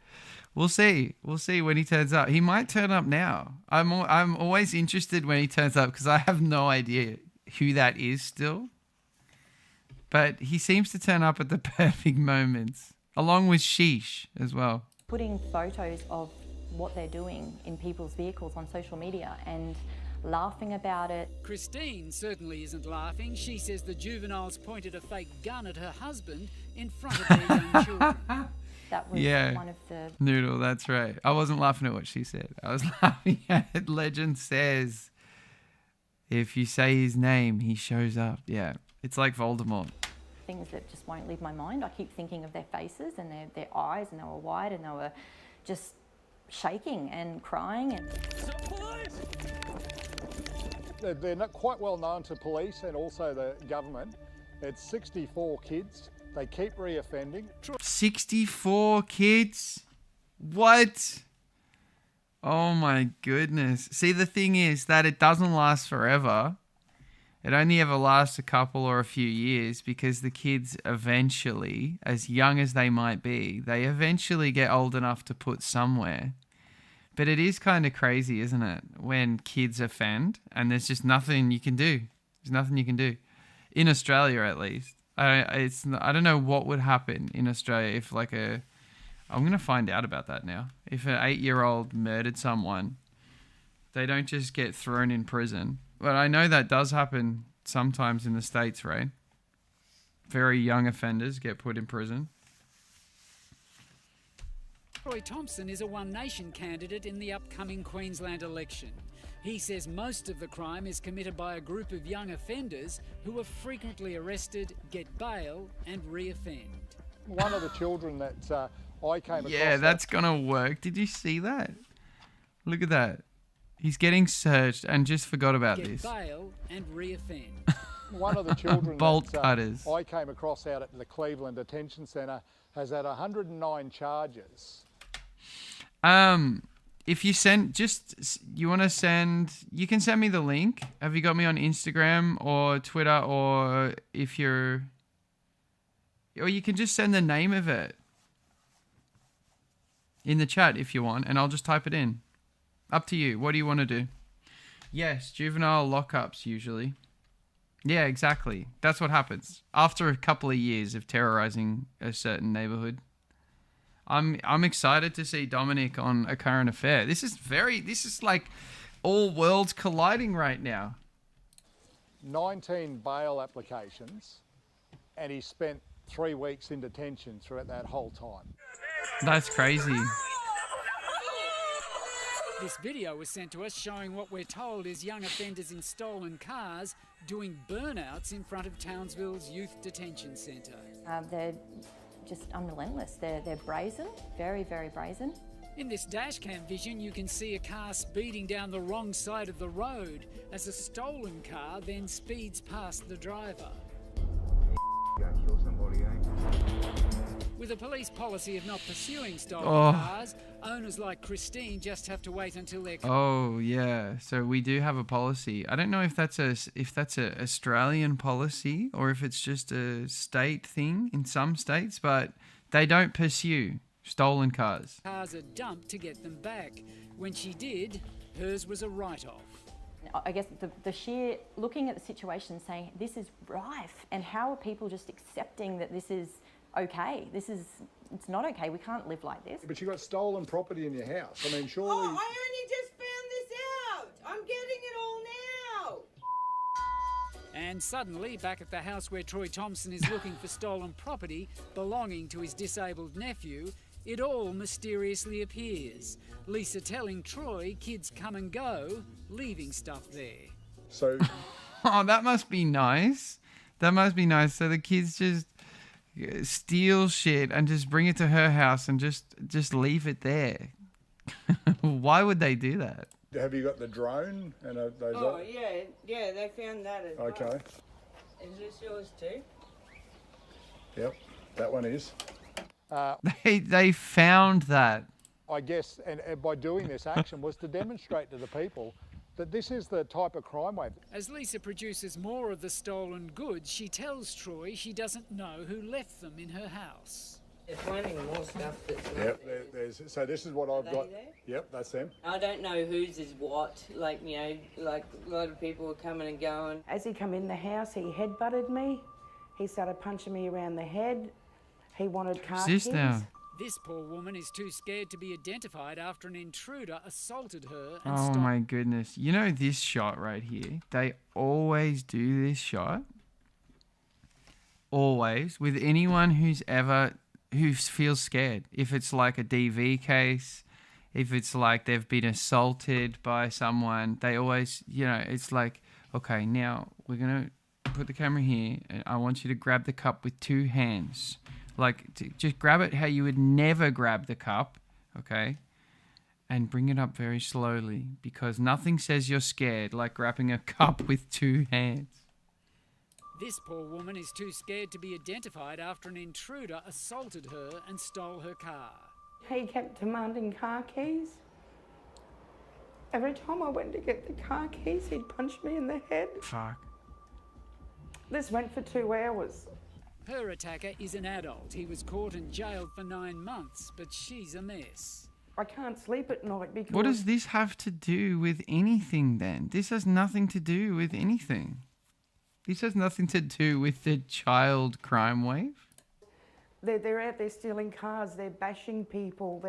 Speaker 3: We'll see when he turns up. He might turn up now. I'm always interested when he turns up because I have no idea who that is still. But he seems to turn up at the perfect moments, along with Sheesh as well.
Speaker 27: Putting photos of what they're doing in people's vehicles on social media and laughing about it.
Speaker 30: Christine certainly isn't laughing. She says the juveniles pointed a fake gun at her husband in front of their young children.
Speaker 27: That was one of the...
Speaker 3: Noodle, that's right. I wasn't laughing at what she said. I was laughing at Legend says, if you say his name, he shows up. Yeah, it's like Voldemort.
Speaker 27: Things that just won't leave my mind. I keep thinking of their faces and their eyes, and they were wide and they were just shaking and crying. And
Speaker 28: they're not quite well known to police and also the government. It's 64 kids. They keep reoffending.
Speaker 3: 64 kids? What? Oh my goodness. See, the thing is that it doesn't last forever. It only ever lasts a couple or a few years because the kids eventually, as young as they might be, they eventually get old enough to put somewhere. But it is kind of crazy, isn't it? When kids offend and there's just nothing you can do. There's nothing you can do. In Australia, at least. I don't know what would happen in Australia if like I'm going to find out about that now. If an 8-year-old murdered someone, they don't just get thrown in prison. But I know that does happen sometimes in the States, right? Very young offenders get put in prison.
Speaker 30: Troy Thompson is a One Nation candidate in the upcoming Queensland election. He says most of the crime is committed by a group of young offenders who are frequently arrested, get bail and reoffend.
Speaker 28: One of the children that I came across...
Speaker 3: Yeah, that's going to work. Did you see that? Look at that. He's getting searched and just forgot about this.
Speaker 30: Get bail and reoffend.
Speaker 28: One of the children
Speaker 3: Bolt cutters.
Speaker 28: I came across out at the Cleveland Detention Centre has had 109 charges.
Speaker 3: If you send, you want to send, you can send me the link. Have you got me on Instagram or Twitter, or or you can just send the name of it in the chat if you want, and I'll just type it in. Up to you. What do you want to do? Yes, juvenile lockups usually. Yeah, exactly. That's what happens after a couple of years of terrorizing a certain neighborhood. I'm excited to see Dominic on A Current Affair. This is like all worlds colliding right now.
Speaker 28: 19 bail applications, and he spent 3 weeks in detention throughout that whole time.
Speaker 3: That's crazy.
Speaker 30: This video was sent to us showing what we're told is young offenders in stolen cars doing burnouts in front of Townsville's Youth Detention Centre.
Speaker 27: They're just unrelentless. They're brazen, very, very brazen.
Speaker 30: In this dashcam vision, you can see a car speeding down the wrong side of the road as a stolen car then speeds past the driver.
Speaker 18: Kill somebody,
Speaker 30: With a police policy of not pursuing stolen cars, owners like Christine just have to wait until they're...
Speaker 3: Oh yeah, so we do have a policy. I don't know if that's a Australian policy or if it's just a state thing in some states, but they don't pursue stolen cars.
Speaker 30: Cars are dumped to get them back. When she did, hers was a write-off.
Speaker 27: I guess the sheer looking at the situation saying this is rife, and how are people just accepting that this is okay? It's not okay. We can't live like this.
Speaker 28: But you got stolen property in your house. I mean, surely...
Speaker 21: Oh, I only just found this out. I'm getting it all now.
Speaker 30: And suddenly, back at the house where Troy Thompson is looking for stolen property belonging to his disabled nephew, it all mysteriously appears. Lisa telling Troy kids come and go, leaving stuff there.
Speaker 28: So,
Speaker 3: Oh, that must be nice. That must be nice. So the kids just steal shit and just bring it to her house and just leave it there. Why would they do that?
Speaker 28: have you got the drone and those?
Speaker 29: Oh, yeah, they found that as well.
Speaker 28: Okay.
Speaker 29: Is this yours too?
Speaker 28: Yep, that one is.
Speaker 3: They found that.
Speaker 28: I guess, and by doing this action was to demonstrate to the people that this is the type of crime wave.
Speaker 30: As Lisa produces more of the stolen goods, she tells Troy she doesn't know who left them in her house.
Speaker 29: They're finding more stuff that's not
Speaker 28: Yep,
Speaker 29: there.
Speaker 28: so this is what I've got.
Speaker 29: There?
Speaker 28: Yep, that's them.
Speaker 29: I don't know whose is what. Like, you know, like a lot of people were coming and going.
Speaker 1: As he come in the house, he headbutted me. He started punching me around the head. He wanted car keys.
Speaker 30: This poor woman is too scared to be identified after an intruder assaulted her and
Speaker 3: Oh my goodness. You know this shot right here? They always do this shot. Always. With anyone who feels scared. If it's like a DV case, if it's like they've been assaulted by someone, they always, it's like, okay, now we're going to put the camera here and I want you to grab the cup with two hands. Like, just grab it how you would never grab the cup, okay? And bring it up very slowly because nothing says you're scared like grabbing a cup with two hands.
Speaker 30: This poor woman is too scared to be identified after an intruder assaulted her and stole her car.
Speaker 1: He kept demanding car keys. Every time I went to get the car keys, he'd punch me in the head.
Speaker 3: Fuck.
Speaker 1: This went for 2 hours.
Speaker 30: Her attacker is an adult. He was caught and jailed for 9 months, but she's a mess.
Speaker 1: I can't sleep at night because...
Speaker 3: What does this have to do with anything then? This has nothing to do with anything. This has nothing to do with the child crime wave.
Speaker 1: They're out there stealing cars, they're bashing people,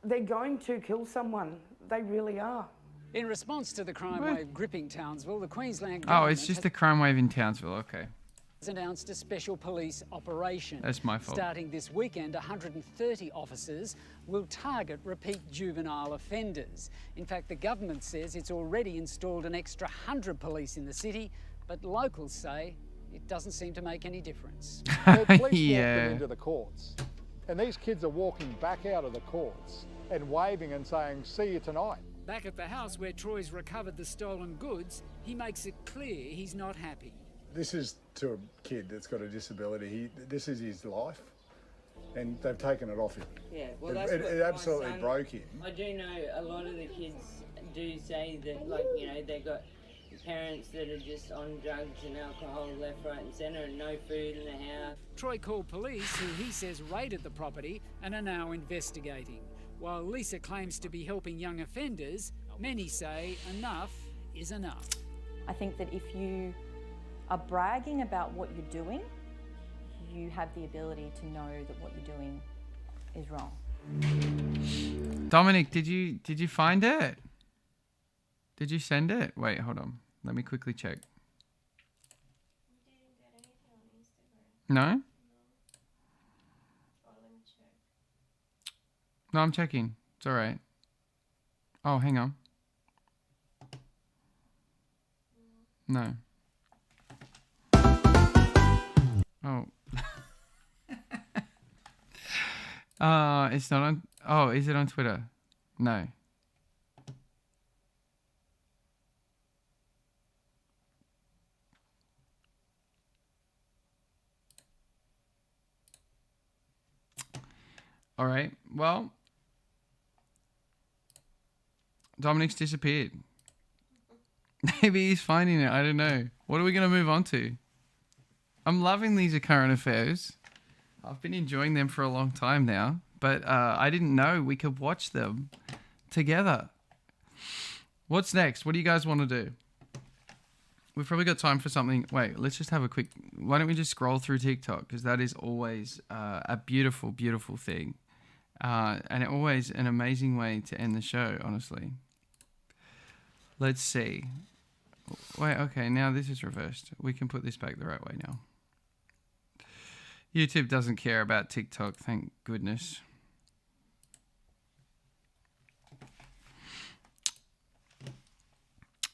Speaker 1: they're going to kill someone. They really are.
Speaker 30: In response to the crime wave gripping Townsville, the Queensland
Speaker 3: Oh,
Speaker 30: government
Speaker 3: it's just the crime wave in Townsville, okay.
Speaker 30: has announced a special police operation.
Speaker 3: That's my fault.
Speaker 30: Starting this weekend, 130 officers will target repeat juvenile offenders. In fact, the government says it's already installed an extra 100 police in the city, but locals say it doesn't seem to make any difference.
Speaker 28: The police walked them into the courts, and these kids are walking back out of the courts and waving and saying, "See you tonight."
Speaker 30: Back at the house where Troy's recovered the stolen goods, he makes it clear he's not happy.
Speaker 28: This is to a kid that's got a disability. This is his life, and they've taken it off him.
Speaker 29: Yeah, well,
Speaker 28: it absolutely
Speaker 29: son,
Speaker 28: broke him.
Speaker 29: I do know a lot of the kids do say that, like, you know, they've got parents that are just on drugs and alcohol left, right and centre and no food in the house.
Speaker 30: Troy called police, who he says raided the property and are now investigating. While Lisa claims to be helping young offenders, many say enough is enough.
Speaker 27: I think that if you are bragging about what you're doing, you have the ability to know that what you're doing is wrong.
Speaker 3: Dominic, did you find it? Did you send it? Wait, hold on. Let me quickly check. No? No, I'm checking. It's all right. Oh, hang on. No. Oh. It's not on. Oh, is it on Twitter? No. All right. Well, Dominic's disappeared. Maybe he's finding it. I don't know. What are we going to move on to? I'm loving these current affairs. I've been enjoying them for a long time now, but I didn't know we could watch them together. What's next? What do you guys want to do? We've probably got time for something. Wait, let's just have a quick... Why don't we just scroll through TikTok? Because that is always a beautiful, beautiful thing. And always an amazing way to end the show, honestly. Let's see. Wait, okay, now this is reversed. We can put this back the right way now. YouTube doesn't care about TikTok, thank goodness.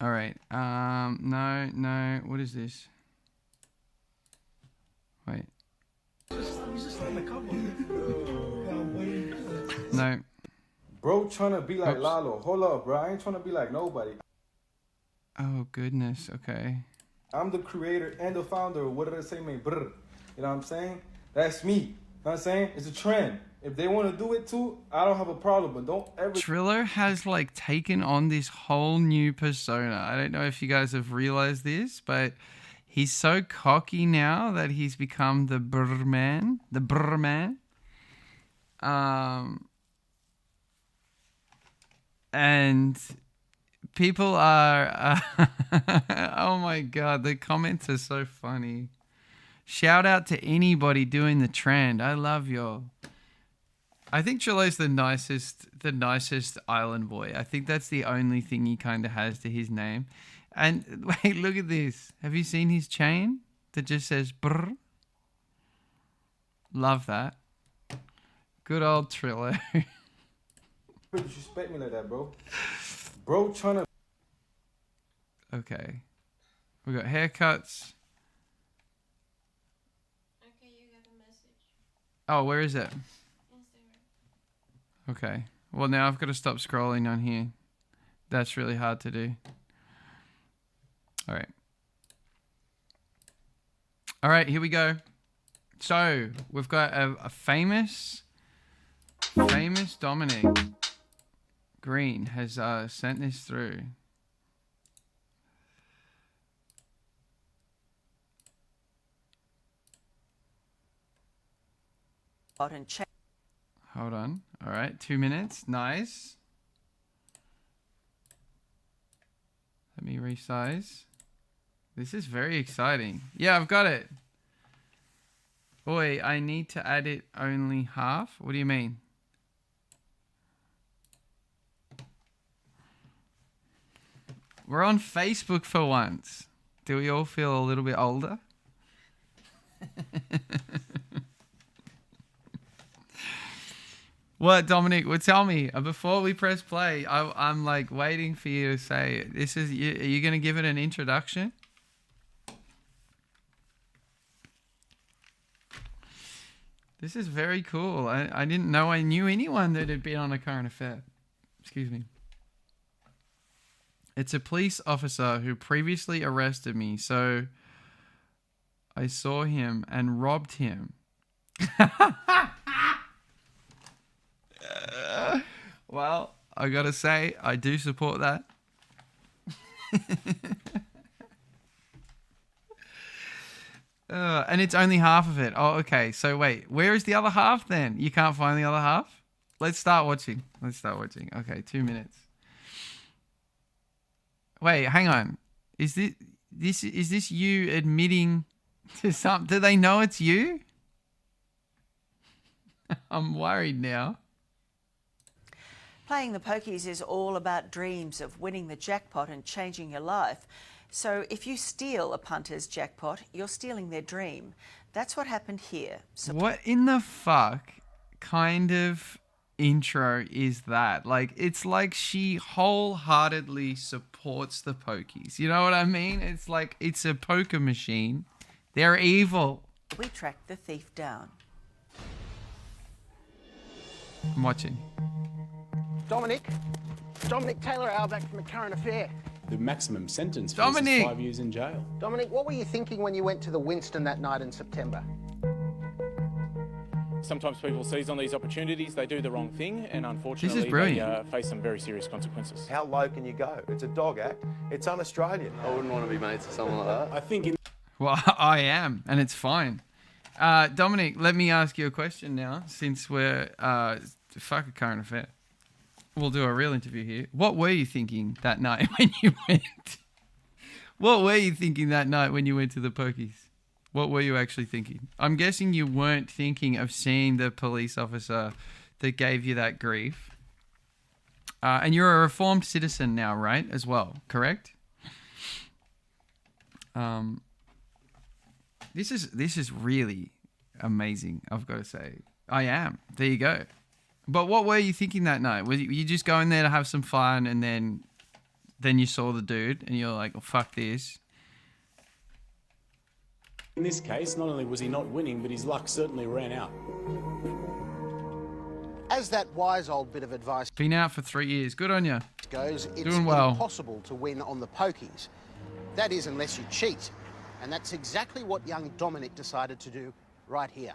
Speaker 3: All right. No. What is this? Wait. No.
Speaker 18: Bro, trying to be like
Speaker 3: Oops.
Speaker 18: Lalo. Hold up, bro. I ain't trying to be like nobody.
Speaker 3: Oh goodness. Okay.
Speaker 18: I'm the creator and the founder. What did I say, man? Brr. You know what I'm saying? That's me. You know what I'm saying? It's a trend. If they want to do it too, I don't have a problem. But don't ever.
Speaker 3: Triller has like taken on this whole new persona. I don't know if you guys have realized this, but he's so cocky now that he's become the brr man. The brr man. And people are oh my god, the comments are so funny. Shout out to anybody doing the trend. I love y'all. I think Trillo's the nicest island boy. I think that's the only thing he kind of has to his name. And wait, look at this. Have you seen his chain that just says brr? Love that. Good old Trillo.
Speaker 18: Disrespect me like that, bro. Bro, trying to.
Speaker 3: Okay. We got haircuts.
Speaker 21: Okay, you got a message.
Speaker 3: Oh, where is it?
Speaker 21: Instagram.
Speaker 3: Okay. Well, now I've got to stop scrolling on here. That's really hard to do. All right. All right, here we go. So, we've got a famous Dominic Green has sent this through. Hold on. All right, 2 minutes. Nice. Let me resize. This is very exciting. Yeah, I've got it. Boy, I need to add it only half. What do you mean? We're on Facebook for once. Do we all feel a little bit older? What, Dominic? Well, tell me. Before we press play, I'm like waiting for you to say it. This is you. Are you going to give it an introduction? This is very cool. I didn't know I knew anyone that had been on a current affair. Excuse me. It's a police officer who previously arrested me, so I saw him and robbed him. Well, I gotta say, I do support that. And it's only half of it. Oh, okay. So wait, where is the other half then? You can't find the other half? Let's start watching. Okay, 2 minutes. Wait, hang on. Is this you admitting to something? Do they know it's you? I'm worried now.
Speaker 23: Playing the pokies is all about dreams of winning the jackpot and changing your life. So if you steal a punter's jackpot, you're stealing their dream. That's what happened here. So
Speaker 3: What in the fuck kind of intro is that? Like, it's like she wholeheartedly supports the pokies. You know what I mean? It's like, it's a poker machine. They're evil.
Speaker 23: we tracked the thief down.
Speaker 3: I'm watching.
Speaker 2: Dominic Taylor Alback from a current affair.
Speaker 4: The maximum sentence for this is 5 years in jail.
Speaker 2: Dominic, what were you thinking when you went to the Winston that night in September?
Speaker 5: Sometimes people seize on these opportunities, they do the wrong thing, and unfortunately they face some very serious consequences.
Speaker 6: How low can you go? It's a dog act. It's un-Australian. I wouldn't want to be mates with someone like that.
Speaker 5: I think...
Speaker 3: Well, I am, and it's fine. Dominic, let me ask you a question now, since we're... fuck a current affair. We'll do a real interview here. What were you thinking that night when you went? What were you thinking that night when you went to the pokies? What were you actually thinking? I'm guessing you weren't thinking of seeing the police officer that gave you that grief. And you're a reformed citizen now, right? As well, correct? This is really amazing, I've got to say. I am. There you go. But what were you thinking that night? Were you just going there to have some fun and then then you saw the dude and you're like, oh, fuck this.
Speaker 4: In this case, not only was he not winning, but his luck certainly ran out.
Speaker 2: As that wise old bit of advice
Speaker 3: Been out for 3 years. Good on you.
Speaker 2: goes, it's
Speaker 3: Doing well.
Speaker 2: impossible to win on the pokies. That is, unless you cheat. And that's exactly what young Dominic decided to do right here.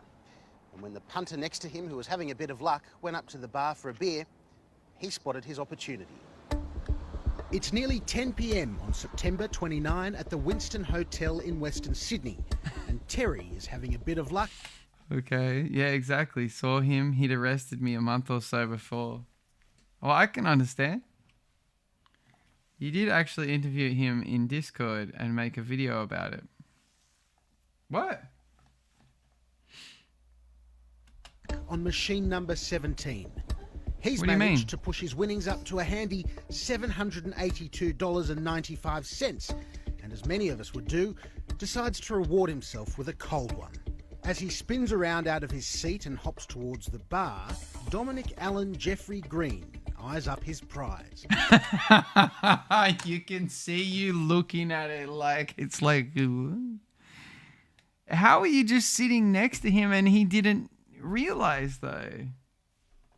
Speaker 2: And when the punter next to him, who was having a bit of luck, went up to the bar for a beer, he spotted his opportunity. It's nearly 10 p.m. on September 29 at the Winston Hotel in Western Sydney, and Terry is having a bit of luck.
Speaker 3: Okay, yeah, exactly. Saw him. He'd arrested me a month or so before. Well, I can understand. You did actually interview him in Discord and make a video about it. What?
Speaker 2: On machine number 17. He's
Speaker 3: What do you mean?
Speaker 2: managed to push his winnings up to a handy $782.95, and as many of us would do, decides to reward himself with a cold one. As he spins around out of his seat and hops towards the bar, Dominic Allen Jeffrey Green eyes up his prize.
Speaker 3: You can see you looking at it like it's like, how are you just sitting next to him and he didn't realize though?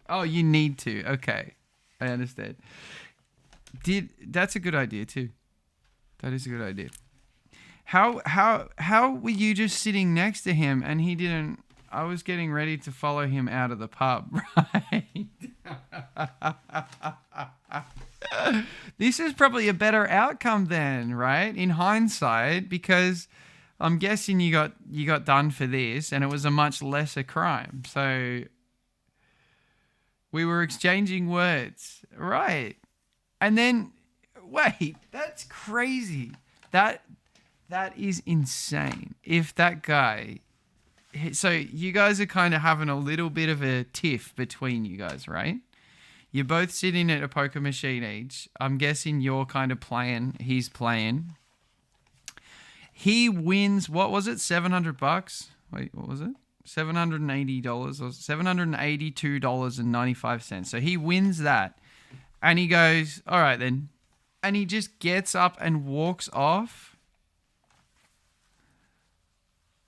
Speaker 3: Oh, you need to. Okay, I understand. That's a good idea too. That is a good idea. How were you just sitting next to him and he didn't? I was getting ready to follow him out of the pub, right? This is probably a better outcome then, right? In hindsight, because I'm guessing you got done for this and it was a much lesser crime. So we were exchanging words, right? And then, wait, that's crazy. That is insane. If that guy... So you guys are kind of having a little bit of a tiff between you guys, right? You're both sitting at a poker machine each. I'm guessing you're kind of playing. He's playing. He wins, what was it? $700? Wait, what was it? $780 or $782.95. So he wins that. And he goes, all right then. And he just gets up and walks off.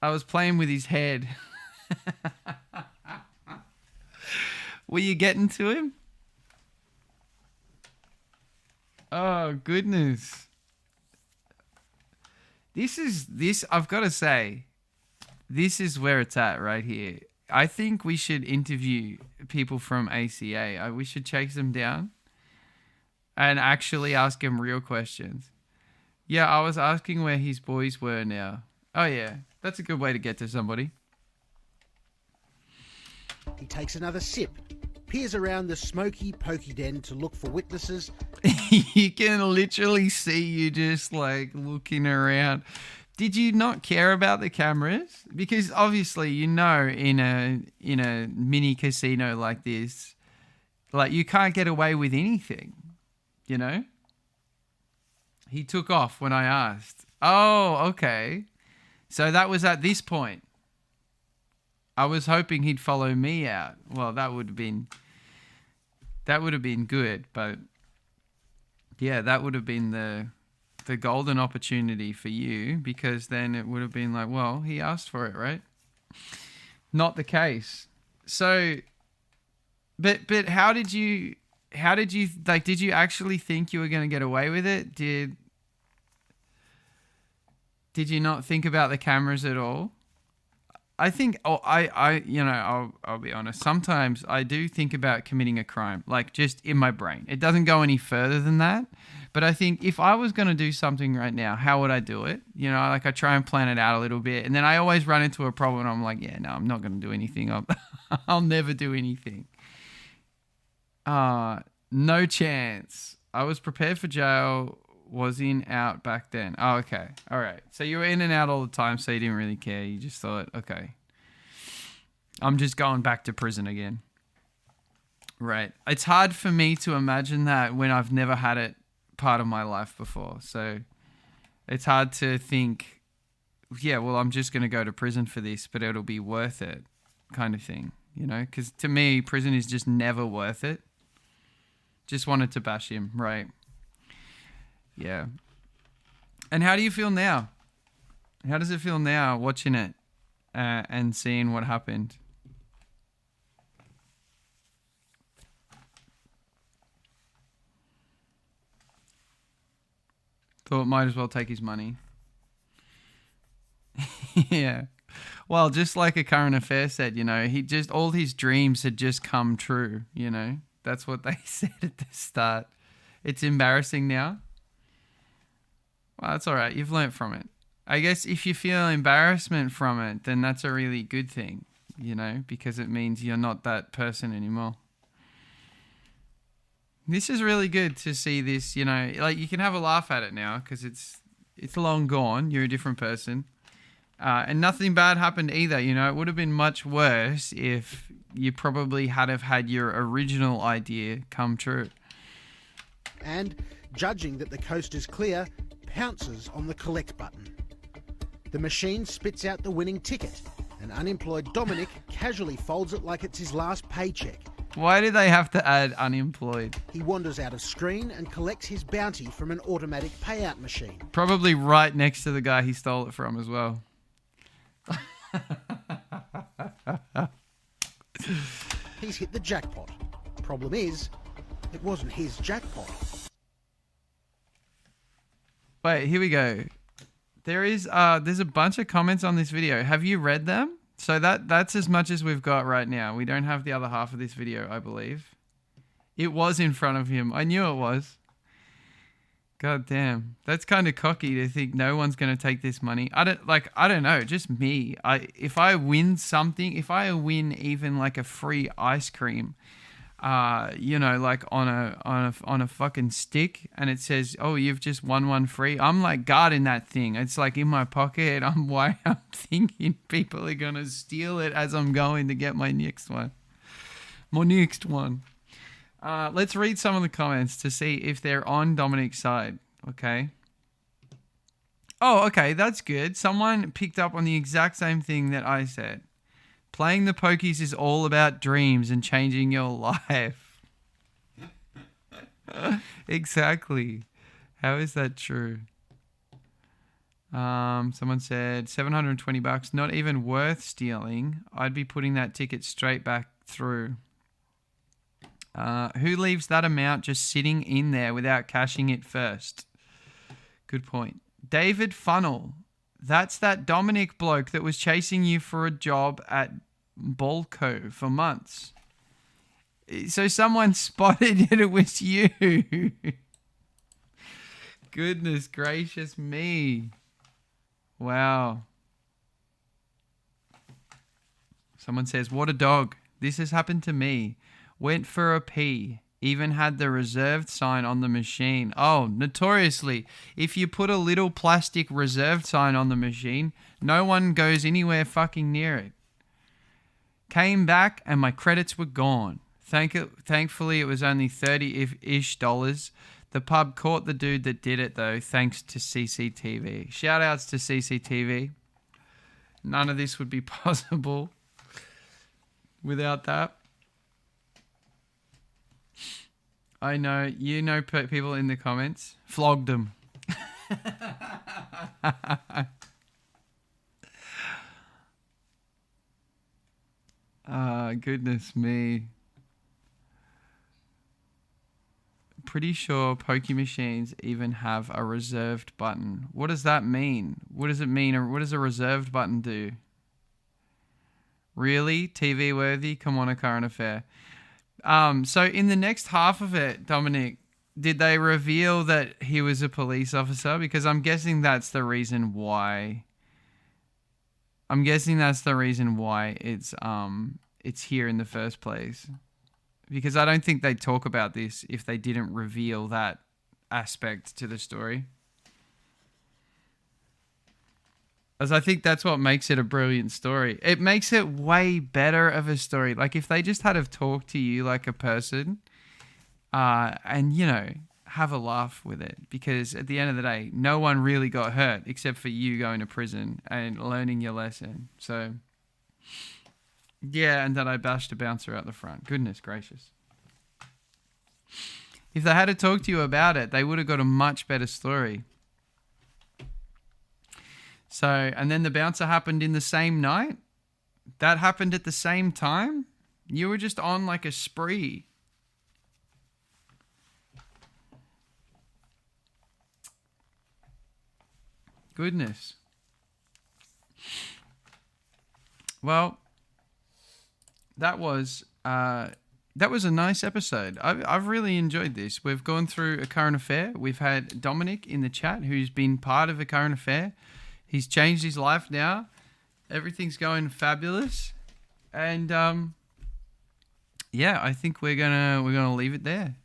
Speaker 3: I was playing with his head. Were you getting to him? Oh, goodness. I've got to say, this is where it's at right here. I think we should interview people from ACA. We should chase them down and actually ask them real questions. Yeah, I was asking where his boys were now. Oh, yeah. That's a good way to get to somebody.
Speaker 2: He takes another sip, peers around the smoky pokey den to look for witnesses.
Speaker 3: You can literally see you just like looking around. Did you not care about the cameras? Because obviously, you know, in a mini casino like this, like you can't get away with anything, you know? He took off when I asked. Oh, okay. So that was at this point. I was hoping he'd follow me out. Well, that would have been good, but yeah, that would have been the golden opportunity for you, because then it would have been like, well, he asked for it, right? Not the case. So, but how did you like? Did you actually think you were going to get away with it? Did you not think about the cameras at all? I think, I'll be honest. Sometimes I do think about committing a crime, like just in my brain. It doesn't go any further than that. But I think if I was going to do something right now, how would I do it? You know, like I try and plan it out a little bit. And then I always run into a problem and I'm like, yeah, no, I'm not going to do anything. I'll never do anything. No chance. I was prepared for jail. Was in, out back then. Oh, okay. All right. So you were in and out all the time, so you didn't really care. You just thought, okay, I'm just going back to prison again. Right. It's hard for me to imagine that when I've never had it part of my life before. So it's hard to think, yeah, well, I'm just going to go to prison for this, but it'll be worth it kind of thing, you know? Because to me, prison is just never worth it. Just wanted to bash him, right? Yeah. And how do you feel now? How does it feel now watching it and seeing what happened? Thought might as well take his money. Yeah. Well, just like A Current Affair said, you know, all his dreams had just come true, you know. That's what they said at the start. It's embarrassing now. Well, that's all right. You've learnt from it. I guess if you feel embarrassment from it, then that's a really good thing, you know, because it means you're not that person anymore. This is really good to see this, you know, like you can have a laugh at it now because it's long gone. You're a different person. And nothing bad happened either, you know. It would have been much worse if you probably have had your original idea come true.
Speaker 2: And, judging that the coast is clear, pounces on the collect button. The machine spits out the winning ticket, and unemployed Dominic casually folds it like it's his last paycheck.
Speaker 3: Why do they have to add unemployed?
Speaker 2: He wanders out of screen and collects his bounty from an automatic payout machine.
Speaker 3: Probably right next to the guy he stole it from as well.
Speaker 2: He's hit the jackpot. Problem is, it wasn't his jackpot.
Speaker 3: Wait, here we go. There's a bunch of comments on this video. Have you read them? So that's as much as we've got right now. We don't have the other half of this video, I believe. It was in front of him. I knew it was. God damn. That's kind of cocky to think no one's going to take this money. I don't know, just me. If I win something, if I win even like a free ice cream, you know, like on a fucking stick, and it says, "Oh, you've just won one free." I'm like guarding that thing. It's like in my pocket. I'm thinking people are gonna steal it as I'm going to get my next one. Let's read some of the comments to see if they're on Dominic's side. Okay. Oh, okay, that's good. Someone picked up on the exact same thing that I said. Playing the pokies is all about dreams and changing your life. Exactly. How is that true? Someone said $720, not even worth stealing. I'd be putting that ticket straight back through. Who leaves that amount just sitting in there without cashing it first? Good point. David Funnel. That's that Dominic bloke that was chasing you for a job at Bolco for months. So someone spotted it was you. Goodness gracious me. Wow. Someone says, what a dog. This has happened to me. Went for a pee. Even had the reserved sign on the machine. Oh, notoriously, if you put a little plastic reserved sign on the machine, no one goes anywhere fucking near it. Came back and my credits were gone. Thankfully, it was only $30-ish. The pub caught the dude that did it, though, thanks to CCTV. Shout outs to CCTV. None of this would be possible without that. I know, you know people in the comments. Flogged them. Goodness me. Pretty sure Poke machines even have a reserved button. What does that mean? What does it mean? Or what does a reserved button do? Really? TV worthy? Come on, A Current Affair. So in the next half of it, Dominic, did they reveal that he was a police officer? Because I'm guessing that's the reason why. It's here in the first place. Because I don't think they'd talk about this if they didn't reveal that aspect to the story. As I think that's what makes it a brilliant story. It makes it way better of a story. Like if they just had to talk to you like a person, and you know, have a laugh with it. Because at the end of the day, no one really got hurt except for you going to prison and learning your lesson. So yeah, and then I bashed a bouncer out the front. Goodness gracious. If they had to talk to you about it, they would have got a much better story. So, and then the bouncer happened in the same night. That happened at the same time. You were just on like a spree. Goodness. Well, that was a nice episode. I've really enjoyed this. We've gone through a current affair. We've had Dominic in the chat who's been part of a current affair. He's changed his life now. Everything's going fabulous. And yeah, I think we're gonna leave it there.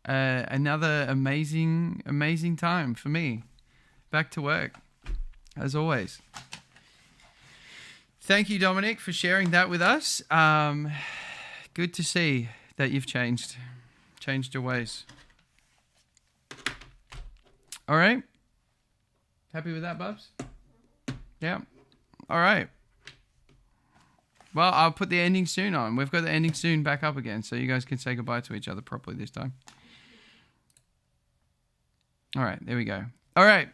Speaker 3: Another amazing time for me. Back to work, as always. Thank you, Dominic, for sharing that with us. Good to see that you've changed your ways. All right. Happy with that, Bubs? Yeah. All right. Well, I'll put the ending soon on. We've got the ending soon back up again, so you guys can say goodbye to each other properly this time. All right, there we go. All right.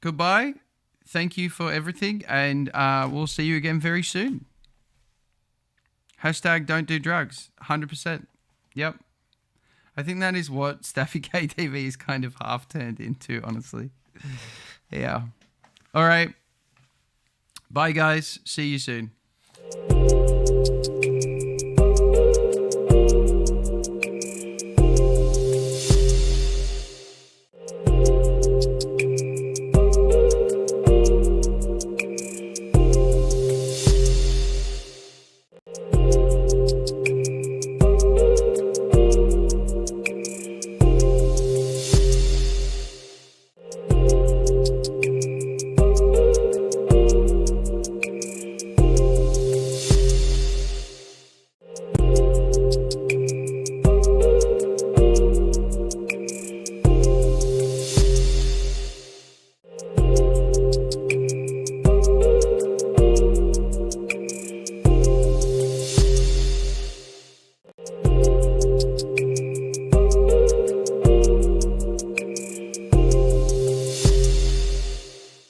Speaker 3: Goodbye. Thank you for everything, and we'll see you again very soon. Hashtag don't do drugs. 100%. Yep. I think that is what Staffy KTV is kind of half turned into, honestly. Yeah. All right. Bye, guys. See you soon.